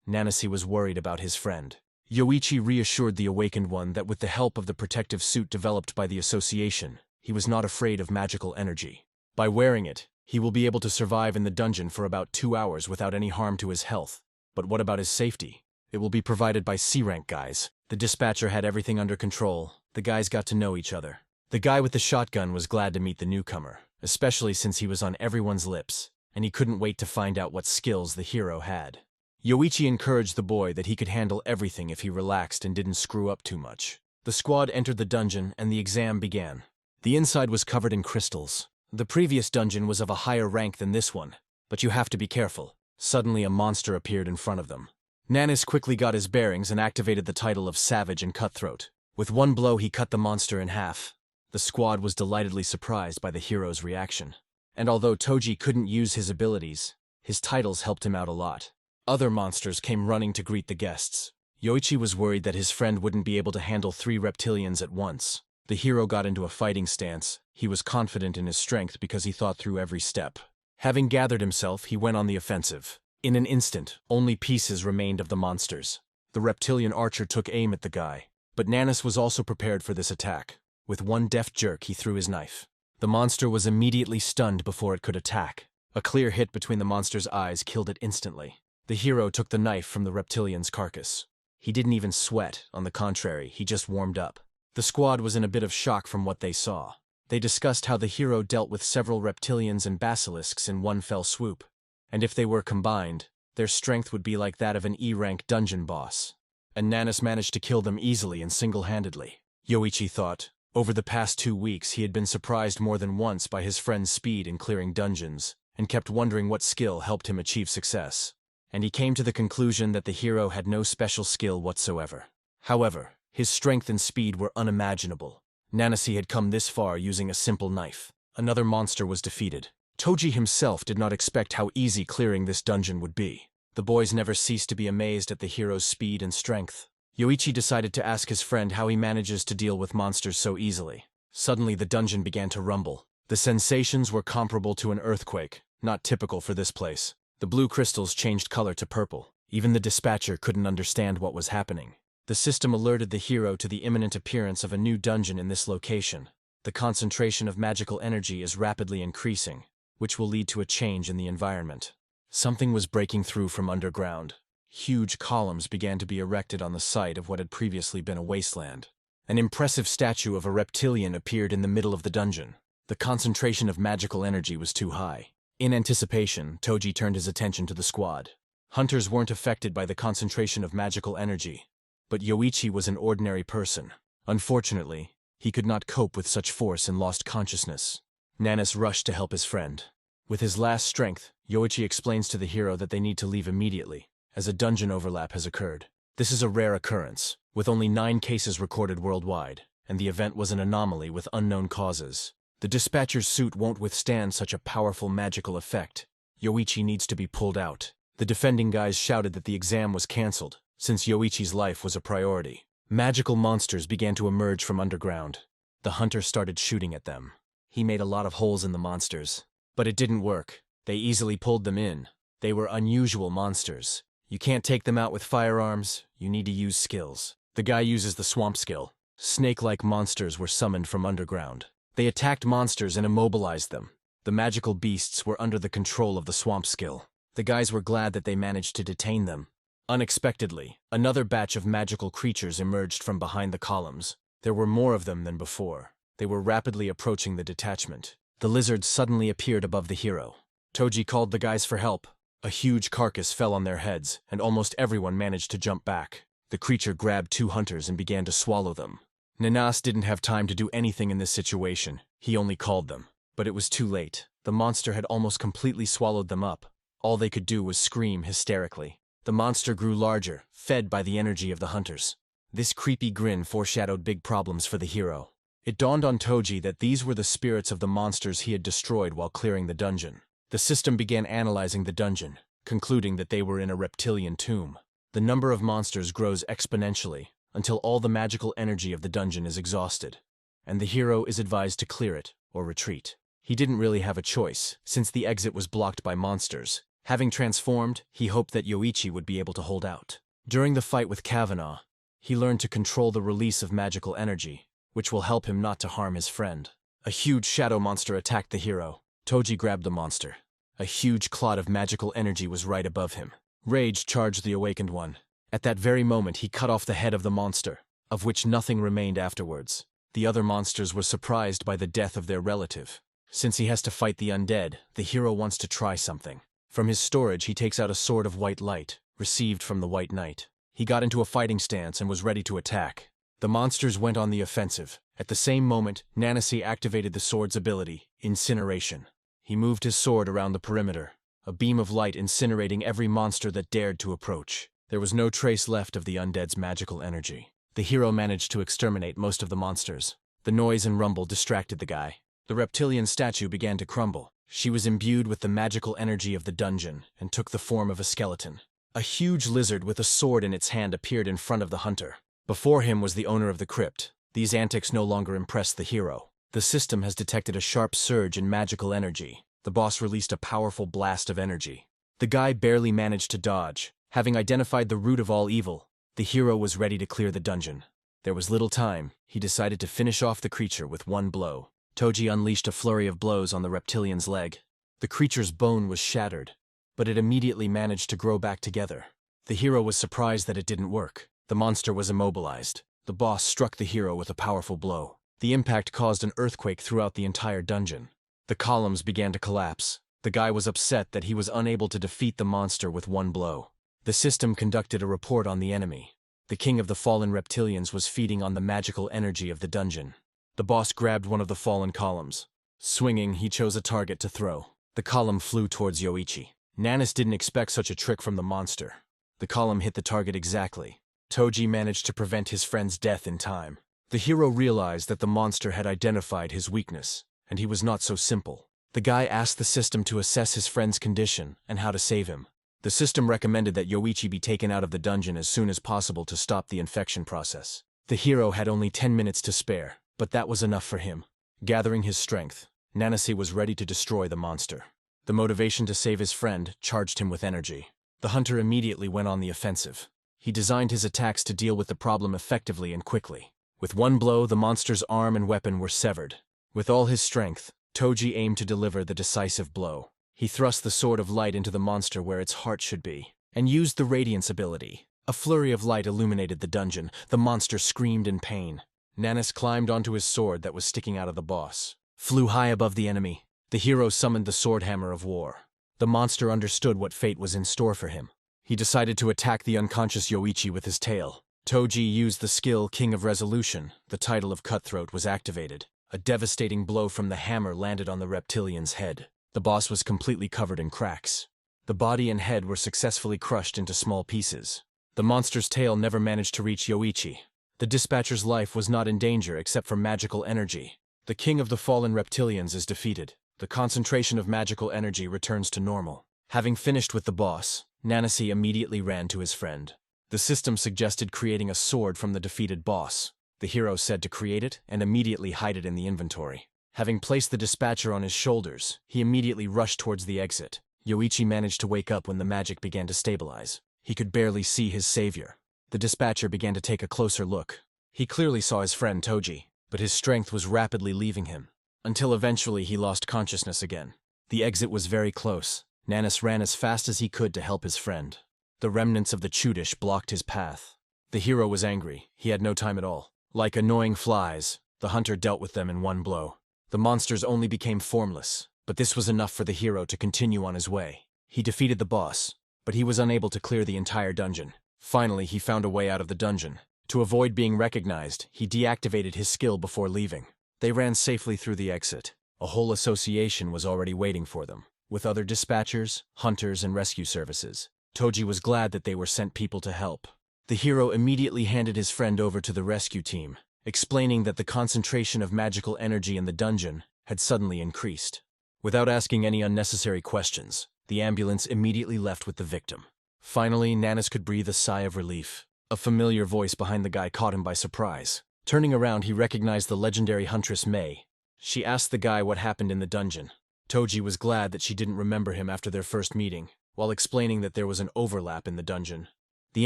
Nanase was worried about his friend. Yoichi reassured the awakened one that with the help of the protective suit developed by the association, he was not afraid of magical energy. By wearing it, he will be able to survive in the dungeon for about 2 hours without any harm to his health. But what about his safety? It will be provided by C-rank guys. The dispatcher had everything under control. The guys got to know each other. The guy with the shotgun was glad to meet the newcomer, especially since he was on everyone's lips, and he couldn't wait to find out what skills the hero had. Yoichi encouraged the boy that he could handle everything if he relaxed and didn't screw up too much. The squad entered the dungeon and the exam began. The inside was covered in crystals. The previous dungeon was of a higher rank than this one, but you have to be careful. Suddenly a monster appeared in front of them. Nanas quickly got his bearings and activated the title of Savage and Cutthroat. With one blow he cut the monster in half. The squad was delightedly surprised by the hero's reaction. And although Toji couldn't use his abilities, his titles helped him out a lot. Other monsters came running to greet the guests. Yoichi was worried that his friend wouldn't be able to handle 3 reptilians at once. The hero got into a fighting stance. He was confident in his strength because he thought through every step. Having gathered himself, he went on the offensive. In an instant, only pieces remained of the monsters. The reptilian archer took aim at the guy, but Nanas was also prepared for this attack. With one deft jerk, he threw his knife. The monster was immediately stunned before it could attack. A clear hit between the monster's eyes killed it instantly. The hero took the knife from the reptilian's carcass. He didn't even sweat, on the contrary, he just warmed up. The squad was in a bit of shock from what they saw. They discussed how the hero dealt with several reptilians and basilisks in one fell swoop, and if they were combined, their strength would be like that of an E-rank dungeon boss. And Nanis managed to kill them easily and single-handedly. Yoichi thought. Over the past 2 weeks, he had been surprised more than once by his friend's speed in clearing dungeons, and kept wondering what skill helped him achieve success. And he came to the conclusion that the hero had no special skill whatsoever. However, his strength and speed were unimaginable. Nanasi had come this far using a simple knife. Another monster was defeated. Toji himself did not expect how easy clearing this dungeon would be. The boys never ceased to be amazed at the hero's speed and strength. Yoichi decided to ask his friend how he manages to deal with monsters so easily. Suddenly the dungeon began to rumble. The sensations were comparable to an earthquake, not typical for this place. The blue crystals changed color to purple. Even the dispatcher couldn't understand what was happening. The system alerted the hero to the imminent appearance of a new dungeon in this location. The concentration of magical energy is rapidly increasing, which will lead to a change in the environment. Something was breaking through from underground. Huge columns began to be erected on the site of what had previously been a wasteland. An impressive statue of a reptilian appeared in the middle of the dungeon. The concentration of magical energy was too high. In anticipation, Toji turned his attention to the squad. Hunters weren't affected by the concentration of magical energy, but Yoichi was an ordinary person. Unfortunately, he could not cope with such force and lost consciousness. Nanis rushed to help his friend. With his last strength, Yoichi explains to the hero that they need to leave immediately, as a dungeon overlap has occurred. This is a rare occurrence, with only 9 cases recorded worldwide, and the event was an anomaly with unknown causes. The dispatcher's suit won't withstand such a powerful magical effect. Yoichi needs to be pulled out. The defending guys shouted that the exam was cancelled, since Yoichi's life was a priority. Magical monsters began to emerge from underground. The hunter started shooting at them. He made a lot of holes in the monsters. But it didn't work. They easily pulled them in. They were unusual monsters. You can't take them out with firearms, you need to use skills. The guy uses the swamp skill. Snake-like monsters were summoned from underground. They attacked monsters and immobilized them. The magical beasts were under the control of the swamp skill. The guys were glad that they managed to detain them. Unexpectedly, another batch of magical creatures emerged from behind the columns. There were more of them than before. They were rapidly approaching the detachment. The lizards suddenly appeared above the hero. Toji called the guys for help. A huge carcass fell on their heads, and almost everyone managed to jump back. The creature grabbed 2 hunters and began to swallow them. Nanas didn't have time to do anything in this situation. He only called them. But it was too late. The monster had almost completely swallowed them up. All they could do was scream hysterically. The monster grew larger, fed by the energy of the hunters. This creepy grin foreshadowed big problems for the hero. It dawned on Toji that these were the spirits of the monsters he had destroyed while clearing the dungeon. The system began analyzing the dungeon, concluding that they were in a reptilian tomb. The number of monsters grows exponentially until all the magical energy of the dungeon is exhausted, and the hero is advised to clear it or retreat. He didn't really have a choice, since the exit was blocked by monsters. Having transformed, he hoped that Yoichi would be able to hold out. During the fight with Kavanaugh, he learned to control the release of magical energy, which will help him not to harm his friend. A huge shadow monster attacked the hero. Toji grabbed the monster. A huge clot of magical energy was right above him. Rage charged the awakened one. At that very moment he cut off the head of the monster, of which nothing remained afterwards. The other monsters were surprised by the death of their relative. Since he has to fight the undead, the hero wants to try something. From his storage he takes out a sword of white light, received from the White Knight. He got into a fighting stance and was ready to attack. The monsters went on the offensive. At the same moment, Nanasi activated the sword's ability, Incineration. He moved his sword around the perimeter, a beam of light incinerating every monster that dared to approach. There was no trace left of the undead's magical energy. The hero managed to exterminate most of the monsters. The noise and rumble distracted the guy. The reptilian statue began to crumble. She was imbued with the magical energy of the dungeon and took the form of a skeleton. A huge lizard with a sword in its hand appeared in front of the hunter. Before him was the owner of the crypt. These antics no longer impressed the hero. The system has detected a sharp surge in magical energy. The boss released a powerful blast of energy. The guy barely managed to dodge. Having identified the root of all evil, the hero was ready to clear the dungeon. There was little time. He decided to finish off the creature with one blow. Toji unleashed a flurry of blows on the reptilian's leg. The creature's bone was shattered, but it immediately managed to grow back together. The hero was surprised that it didn't work. The monster was immobilized. The boss struck the hero with a powerful blow. The impact caused an earthquake throughout the entire dungeon. The columns began to collapse. The guy was upset that he was unable to defeat the monster with one blow. The system conducted a report on the enemy. The king of the fallen reptilians was feeding on the magical energy of the dungeon. The boss grabbed one of the fallen columns. Swinging, he chose a target to throw. The column flew towards Yoichi. Nanis didn't expect such a trick from the monster. The column hit the target exactly. Toji managed to prevent his friend's death in time. The hero realized that the monster had identified his weakness, and he was not so simple. The guy asked the system to assess his friend's condition and how to save him. The system recommended that Yoichi be taken out of the dungeon as soon as possible to stop the infection process. The hero had only 10 minutes to spare, but that was enough for him. Gathering his strength, Nanase was ready to destroy the monster. The motivation to save his friend charged him with energy. The hunter immediately went on the offensive. He designed his attacks to deal with the problem effectively and quickly. With one blow, the monster's arm and weapon were severed. With all his strength, Toji aimed to deliver the decisive blow. He thrust the sword of light into the monster where its heart should be, and used the radiance ability. A flurry of light illuminated the dungeon. The monster screamed in pain. Nanis climbed onto his sword that was sticking out of the boss. Flew high above the enemy. The hero summoned the sword hammer of war. The monster understood what fate was in store for him. He decided to attack the unconscious Yoichi with his tail. Toji used the skill King of Resolution. The title of Cutthroat was activated. A devastating blow from the hammer landed on the reptilian's head. The boss was completely covered in cracks. The body and head were successfully crushed into small pieces. The monster's tail never managed to reach Yoichi. The dispatcher's life was not in danger except for magical energy. The king of the fallen reptilians is defeated. The concentration of magical energy returns to normal. Having finished with the boss, Nanase immediately ran to his friend. The system suggested creating a sword from the defeated boss. The hero said to create it and immediately hide it in the inventory. Having placed the dispatcher on his shoulders, he immediately rushed towards the exit. Yoichi managed to wake up when the magic began to stabilize. He could barely see his savior. The dispatcher began to take a closer look. He clearly saw his friend Toji, but his strength was rapidly leaving him, until eventually he lost consciousness again. The exit was very close. Nanis ran as fast as he could to help his friend. The remnants of the Chudish blocked his path. The hero was angry. He had no time at all. Like annoying flies, the hunter dealt with them in one blow. The monsters only became formless, but this was enough for the hero to continue on his way. He defeated the boss, but he was unable to clear the entire dungeon. Finally, he found a way out of the dungeon. To avoid being recognized, he deactivated his skill before leaving. They ran safely through the exit. A whole association was already waiting for them, with other dispatchers, hunters, and rescue services. Toji was glad that they were sent people to help. The hero immediately handed his friend over to the rescue team, explaining that the concentration of magical energy in the dungeon had suddenly increased. Without asking any unnecessary questions, the ambulance immediately left with the victim. Finally, Nanis could breathe a sigh of relief. A familiar voice behind the guy caught him by surprise. Turning around, he recognized the legendary huntress Mei. She asked the guy what happened in the dungeon. Toji was glad that she didn't remember him after their first meeting, while explaining that there was an overlap in the dungeon. The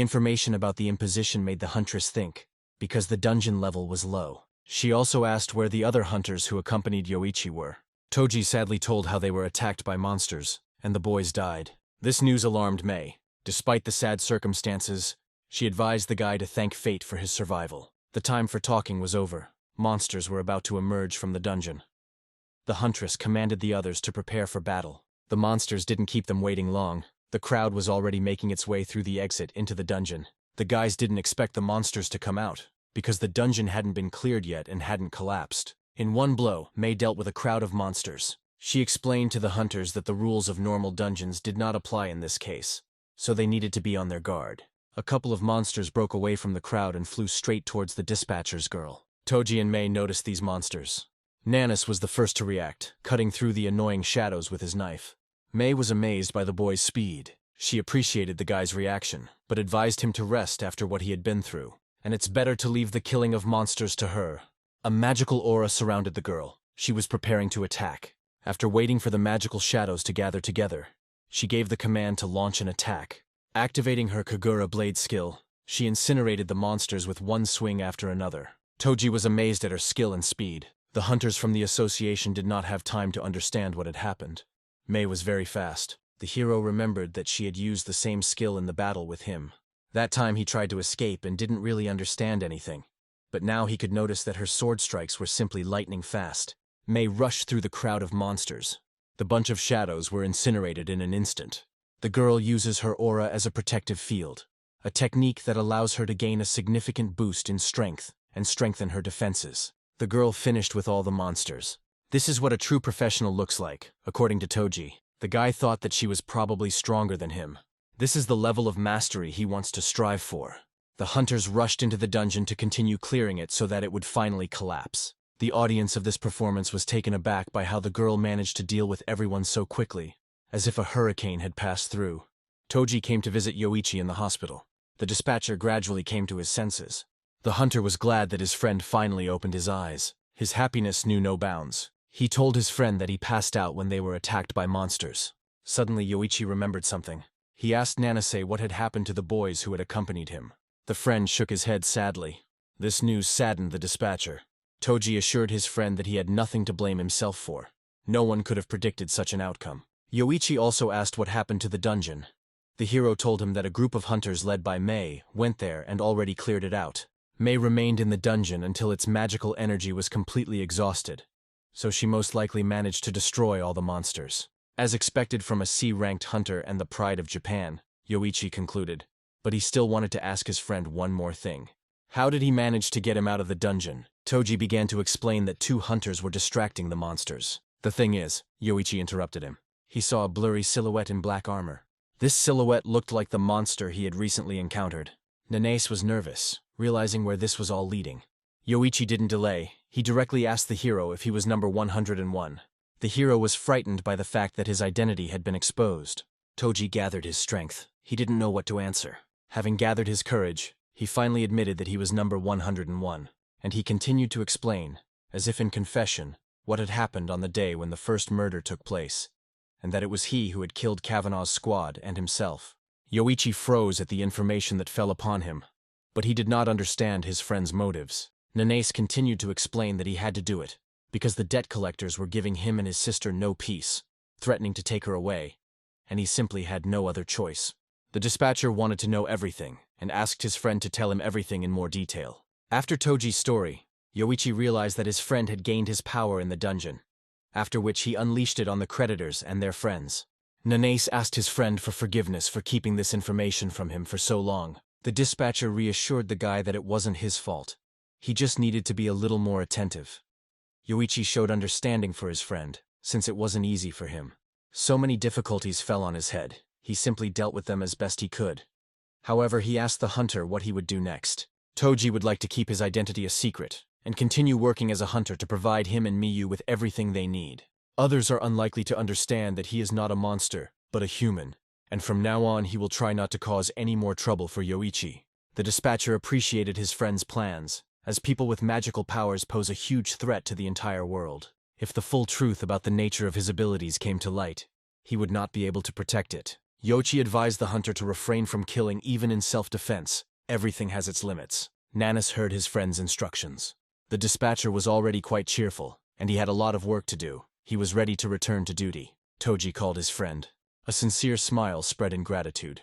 information about the imposition made the huntress think, because the dungeon level was low. She also asked where the other hunters who accompanied Yoichi were. Toji sadly told how they were attacked by monsters, and the boys died. This news alarmed Mei. Despite the sad circumstances, she advised the guy to thank fate for his survival. The time for talking was over. Monsters were about to emerge from the dungeon. The huntress commanded the others to prepare for battle. The monsters didn't keep them waiting long. The crowd was already making its way through the exit into the dungeon. The guys didn't expect the monsters to come out, because the dungeon hadn't been cleared yet and hadn't collapsed. In one blow, Mei dealt with a crowd of monsters. She explained to the hunters that the rules of normal dungeons did not apply in this case, so they needed to be on their guard. A couple of monsters broke away from the crowd and flew straight towards the dispatcher's girl. Toji and Mei noticed these monsters. Nanis was the first to react, cutting through the annoying shadows with his knife. Mei was amazed by the boy's speed. She appreciated the guy's reaction, but advised him to rest after what he had been through, and it's better to leave the killing of monsters to her. A magical aura surrounded the girl. She was preparing to attack. After waiting for the magical shadows to gather together, she gave the command to launch an attack. Activating her Kagura blade skill, She incinerated the monsters with one swing after another. Toji was amazed at her skill and speed. The hunters from the association did not have time to understand what had happened. Mei was very fast. The hero remembered that she had used the same skill in the battle with him. That time he tried to escape and didn't really understand anything. But now he could notice that her sword strikes were simply lightning fast. Mei rushed through the crowd of monsters. The bunch of shadows were incinerated in an instant. The girl uses her aura as a protective field, a technique that allows her to gain a significant boost in strength and strengthen her defenses. The girl finished with all the monsters. This is what a true professional looks like, according to Toji. The guy thought that she was probably stronger than him. This is the level of mastery he wants to strive for. The hunters rushed into the dungeon to continue clearing it so that it would finally collapse. The audience of this performance was taken aback by how the girl managed to deal with everyone so quickly, as if a hurricane had passed through. Toji came to visit Yoichi in the hospital. The dispatcher gradually came to his senses. The hunter was glad that his friend finally opened his eyes. His happiness knew no bounds. He told his friend that he passed out when they were attacked by monsters. Suddenly Yoichi remembered something. He asked Nanase what had happened to the boys who had accompanied him. The friend shook his head sadly. This news saddened the dispatcher. Toji assured his friend that he had nothing to blame himself for. No one could have predicted such an outcome. Yoichi also asked what happened to the dungeon. The hero told him that a group of hunters led by Mei went there and already cleared it out. Mei remained in the dungeon until its magical energy was completely exhausted, so she most likely managed to destroy all the monsters. As expected from a C-ranked hunter and the pride of Japan, Yoichi concluded, but he still wanted to ask his friend one more thing. How did he manage to get him out of the dungeon? Toji began to explain that 2 hunters were distracting the monsters. The thing is, Yoichi interrupted him. He saw a blurry silhouette in black armor. This silhouette looked like the monster he had recently encountered. Nanase was nervous, realizing where this was all leading. Yoichi didn't delay. He directly asked the hero if he was number 101. The hero was frightened by the fact that his identity had been exposed. Toji gathered his strength. He didn't know what to answer. Having gathered his courage, he finally admitted that he was number 101, and he continued to explain, as if in confession, what had happened on the day when the first murder took place, and that it was he who had killed Kavanaugh's squad and himself. Yoichi froze at the information that fell upon him, but he did not understand his friend's motives. Nanase continued to explain that he had to do it, because the debt collectors were giving him and his sister no peace, threatening to take her away, and he simply had no other choice. The dispatcher wanted to know everything, and asked his friend to tell him everything in more detail. After Toji's story, Yoichi realized that his friend had gained his power in the dungeon, after which he unleashed it on the creditors and their friends. Nanase asked his friend for forgiveness for keeping this information from him for so long. The dispatcher reassured the guy that it wasn't his fault. He just needed to be a little more attentive. Yoichi showed understanding for his friend, since it wasn't easy for him. So many difficulties fell on his head. He simply dealt with them as best he could. However, he asked the hunter what he would do next. Toji would like to keep his identity a secret, and continue working as a hunter to provide him and Miyu with everything they need. Others are unlikely to understand that he is not a monster, but a human, and from now on he will try not to cause any more trouble for Yoichi. The dispatcher appreciated his friend's plans, as people with magical powers pose a huge threat to the entire world. If the full truth about the nature of his abilities came to light, he would not be able to protect it. Yoichi advised the hunter to refrain from killing even in self-defense. Everything has its limits. Nanase heard his friend's instructions. The dispatcher was already quite cheerful, and he had a lot of work to do. He was ready to return to duty. Toji called his friend. A sincere smile spread in gratitude.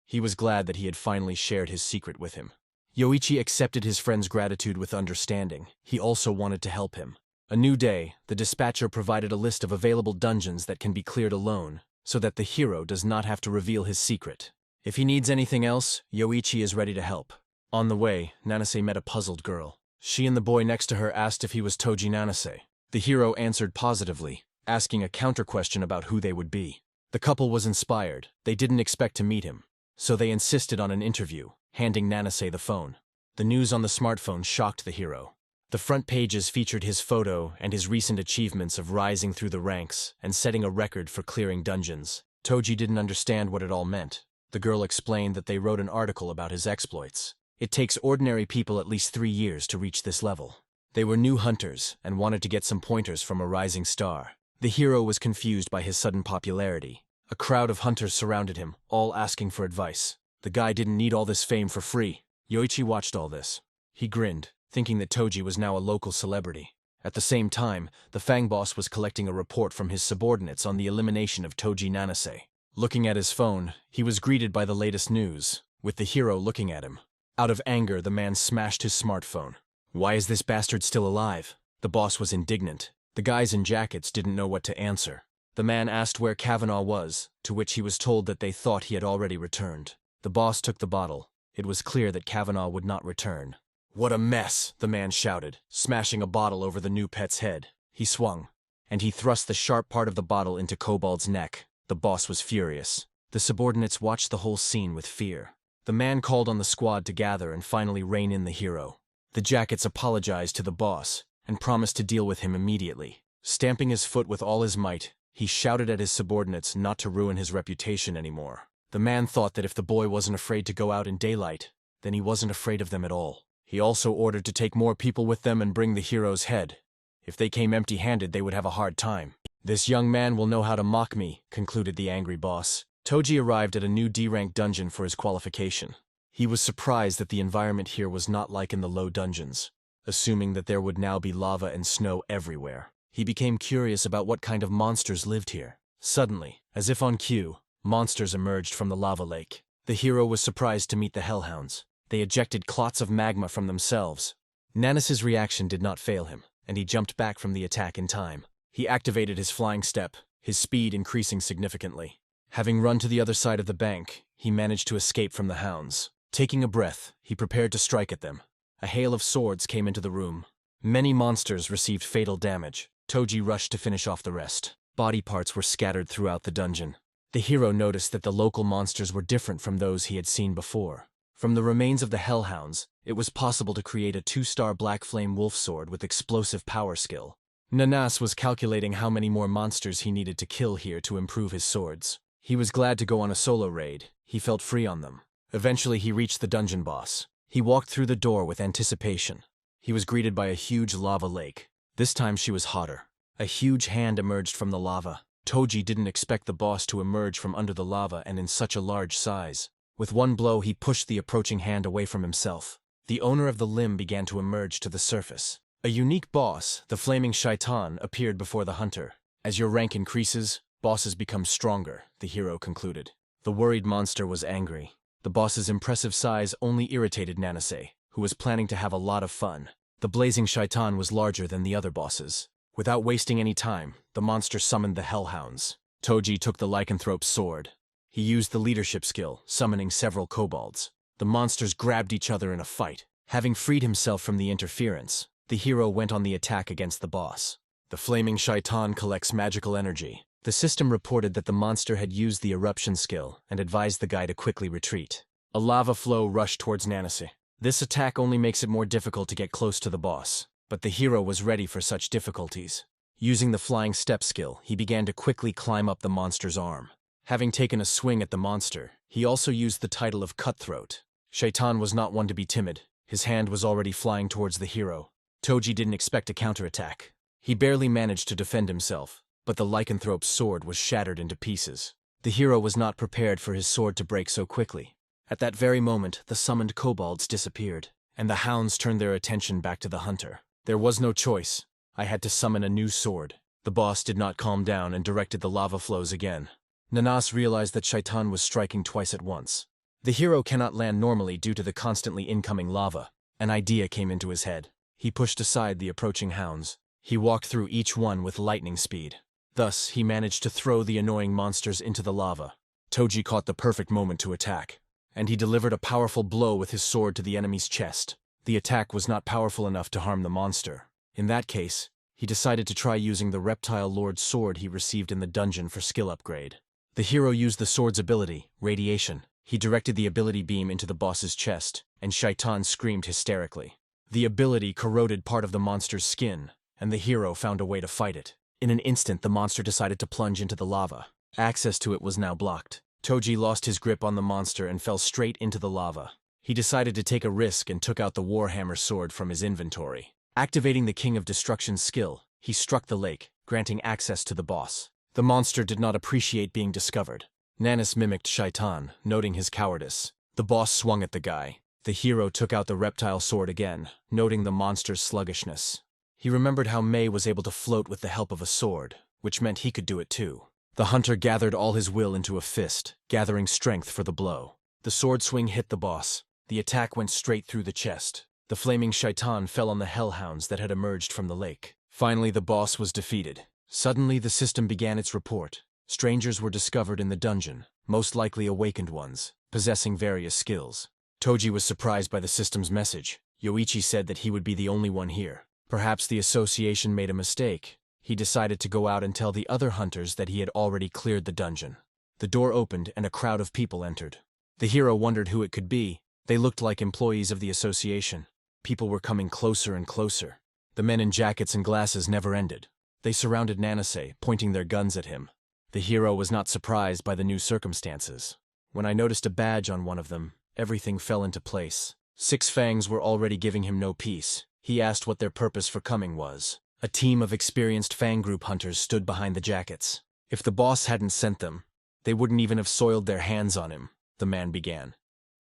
He was glad that he had finally shared his secret with him. Yoichi accepted his friend's gratitude with understanding. He also wanted to help him. A new day, the dispatcher provided a list of available dungeons that can be cleared alone, so that the hero does not have to reveal his secret. If he needs anything else, Yoichi is ready to help. On the way, Nanase met a puzzled girl. She and the boy next to her asked if he was Toji Nanase. The hero answered positively, asking a counter-question about who they would be. The couple was inspired. They didn't expect to meet him, so they insisted on an interview, handing Nanase the phone. The news on the smartphone shocked the hero. The front pages featured his photo and his recent achievements of rising through the ranks and setting a record for clearing dungeons. Toji didn't understand what it all meant. The girl explained that they wrote an article about his exploits. It takes ordinary people at least 3 years to reach this level. They were new hunters and wanted to get some pointers from a rising star. The hero was confused by his sudden popularity. A crowd of hunters surrounded him, all asking for advice. The guy didn't need all this fame for free. Yoichi watched all this. He grinned, thinking that Toji was now a local celebrity. At the same time, the Fang boss was collecting a report from his subordinates on the elimination of Toji Nanase. Looking at his phone, he was greeted by the latest news, with the hero looking at him. Out of anger, the man smashed his smartphone. Why is this bastard still alive? The boss was indignant. The guys in jackets didn't know what to answer. The man asked where Kavanaugh was, to which he was told that they thought he had already returned. The boss took the bottle. It was clear that Kavanaugh would not return. What a mess, the man shouted, smashing a bottle over the new pet's head. He swung, and he thrust the sharp part of the bottle into Kobold's neck. The boss was furious. The subordinates watched the whole scene with fear. The man called on the squad to gather and finally rein in the hero. The jackets apologized to the boss and promised to deal with him immediately. Stamping his foot with all his might, he shouted at his subordinates not to ruin his reputation anymore. The man thought that if the boy wasn't afraid to go out in daylight, then he wasn't afraid of them at all. He also ordered to take more people with them and bring the hero's head. If they came empty-handed, they would have a hard time. This young man will know how to mock me, concluded the angry boss. Toji arrived at a new D-rank dungeon for his qualification. He was surprised that the environment here was not like in the low dungeons, assuming that there would now be lava and snow everywhere. He became curious about what kind of monsters lived here. Suddenly, as if on cue, monsters emerged from the lava lake. The hero was surprised to meet the hellhounds. They ejected clots of magma from themselves. Nanas's reaction did not fail him, and he jumped back from the attack in time. He activated his flying step, his speed increasing significantly. Having run to the other side of the bank, he managed to escape from the hounds. Taking a breath, he prepared to strike at them. A hail of swords came into the room. Many monsters received fatal damage. Toji rushed to finish off the rest. Body parts were scattered throughout the dungeon. The hero noticed that the local monsters were different from those he had seen before. From the remains of the hellhounds, it was possible to create a 2-star Black Flame Wolf Sword with explosive power skill. Nanas was calculating how many more monsters he needed to kill here to improve his swords. He was glad to go on a solo raid. He felt free on them. Eventually he reached the dungeon boss. He walked through the door with anticipation. He was greeted by a huge lava lake. This time she was hotter. A huge hand emerged from the lava. Toji didn't expect the boss to emerge from under the lava and in such a large size. With one blow, he pushed the approaching hand away from himself. The owner of the limb began to emerge to the surface. A unique boss, the Flaming Shaitan, appeared before the hunter. As your rank increases, bosses become stronger, the hero concluded. The worried monster was angry. The boss's impressive size only irritated Nanase, who was planning to have a lot of fun. The blazing Shaitan was larger than the other bosses. Without wasting any time, the monster summoned the hellhounds. Toji took the lycanthrope's sword. He used the leadership skill, summoning several kobolds. The monsters grabbed each other in a fight. Having freed himself from the interference, the hero went on the attack against the boss. The Flaming Shaitan collects magical energy. The system reported that the monster had used the eruption skill and advised the guy to quickly retreat. A lava flow rushed towards Nanase. This attack only makes it more difficult to get close to the boss, but the hero was ready for such difficulties. Using the flying step skill, he began to quickly climb up the monster's arm. Having taken a swing at the monster, he also used the title of Cutthroat. Shaitan was not one to be timid. His hand was already flying towards the hero. Toji didn't expect a counterattack. He barely managed to defend himself, but the lycanthrope's sword was shattered into pieces. The hero was not prepared for his sword to break so quickly. At that very moment, the summoned kobolds disappeared, and the hounds turned their attention back to the hunter. There was no choice. I had to summon a new sword. The boss did not calm down and directed the lava flows again. Nanas realized that Shaitan was striking twice at once. The hero cannot land normally due to the constantly incoming lava. An idea came into his head. He pushed aside the approaching hounds. He walked through each one with lightning speed. Thus, he managed to throw the annoying monsters into the lava. Toji caught the perfect moment to attack, and he delivered a powerful blow with his sword to the enemy's chest. The attack was not powerful enough to harm the monster. In that case, he decided to try using the Reptile Lord's sword he received in the dungeon for skill upgrade. The hero used the sword's ability, Radiation. He directed the ability beam into the boss's chest, and Shaitan screamed hysterically. The ability corroded part of the monster's skin, and the hero found a way to fight it. In an instant, the monster decided to plunge into the lava. Access to it was now blocked. Toji lost his grip on the monster and fell straight into the lava. He decided to take a risk and took out the Warhammer sword from his inventory. Activating the King of Destruction's skill, he struck the lake, granting access to the boss. The monster did not appreciate being discovered. Nanas mimicked Shaitan, noting his cowardice. The boss swung at the guy. The hero took out the reptile sword again, noting the monster's sluggishness. He remembered how May was able to float with the help of a sword, which meant he could do it too. The hunter gathered all his will into a fist, gathering strength for the blow. The sword swing hit the boss. The attack went straight through the chest. The flaming shaitan fell on the hellhounds that had emerged from the lake. Finally, the boss was defeated. Suddenly, the system began its report. Strangers were discovered in the dungeon, most likely awakened ones, possessing various skills. Toji was surprised by the system's message. Yoichi said that he would be the only one here. Perhaps the association made a mistake. He decided to go out and tell the other hunters that he had already cleared the dungeon. The door opened and a crowd of people entered. The hero wondered who it could be. They looked like employees of the association. People were coming closer and closer. The men in jackets and glasses never ended. They surrounded Nanase, pointing their guns at him. The hero was not surprised by the new circumstances. When I noticed a badge on one of them, everything fell into place. Six Fangs were already giving him no peace. He asked what their purpose for coming was. A team of experienced Fang group hunters stood behind the jackets. If the boss hadn't sent them, they wouldn't even have soiled their hands on him, the man began.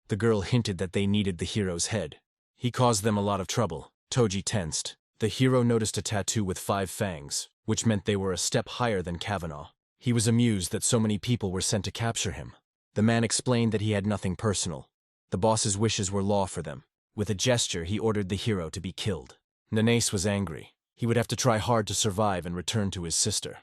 The girl hinted that they needed the hero's head. He caused them a lot of trouble. Toji tensed. The hero noticed a tattoo with 5 fangs, which meant they were a step higher than Kavanaugh. He was amused that so many people were sent to capture him. The man explained that he had nothing personal. The boss's wishes were law for them. With a gesture, he ordered the hero to be killed. Nanase was angry. He would have to try hard to survive and return to his sister.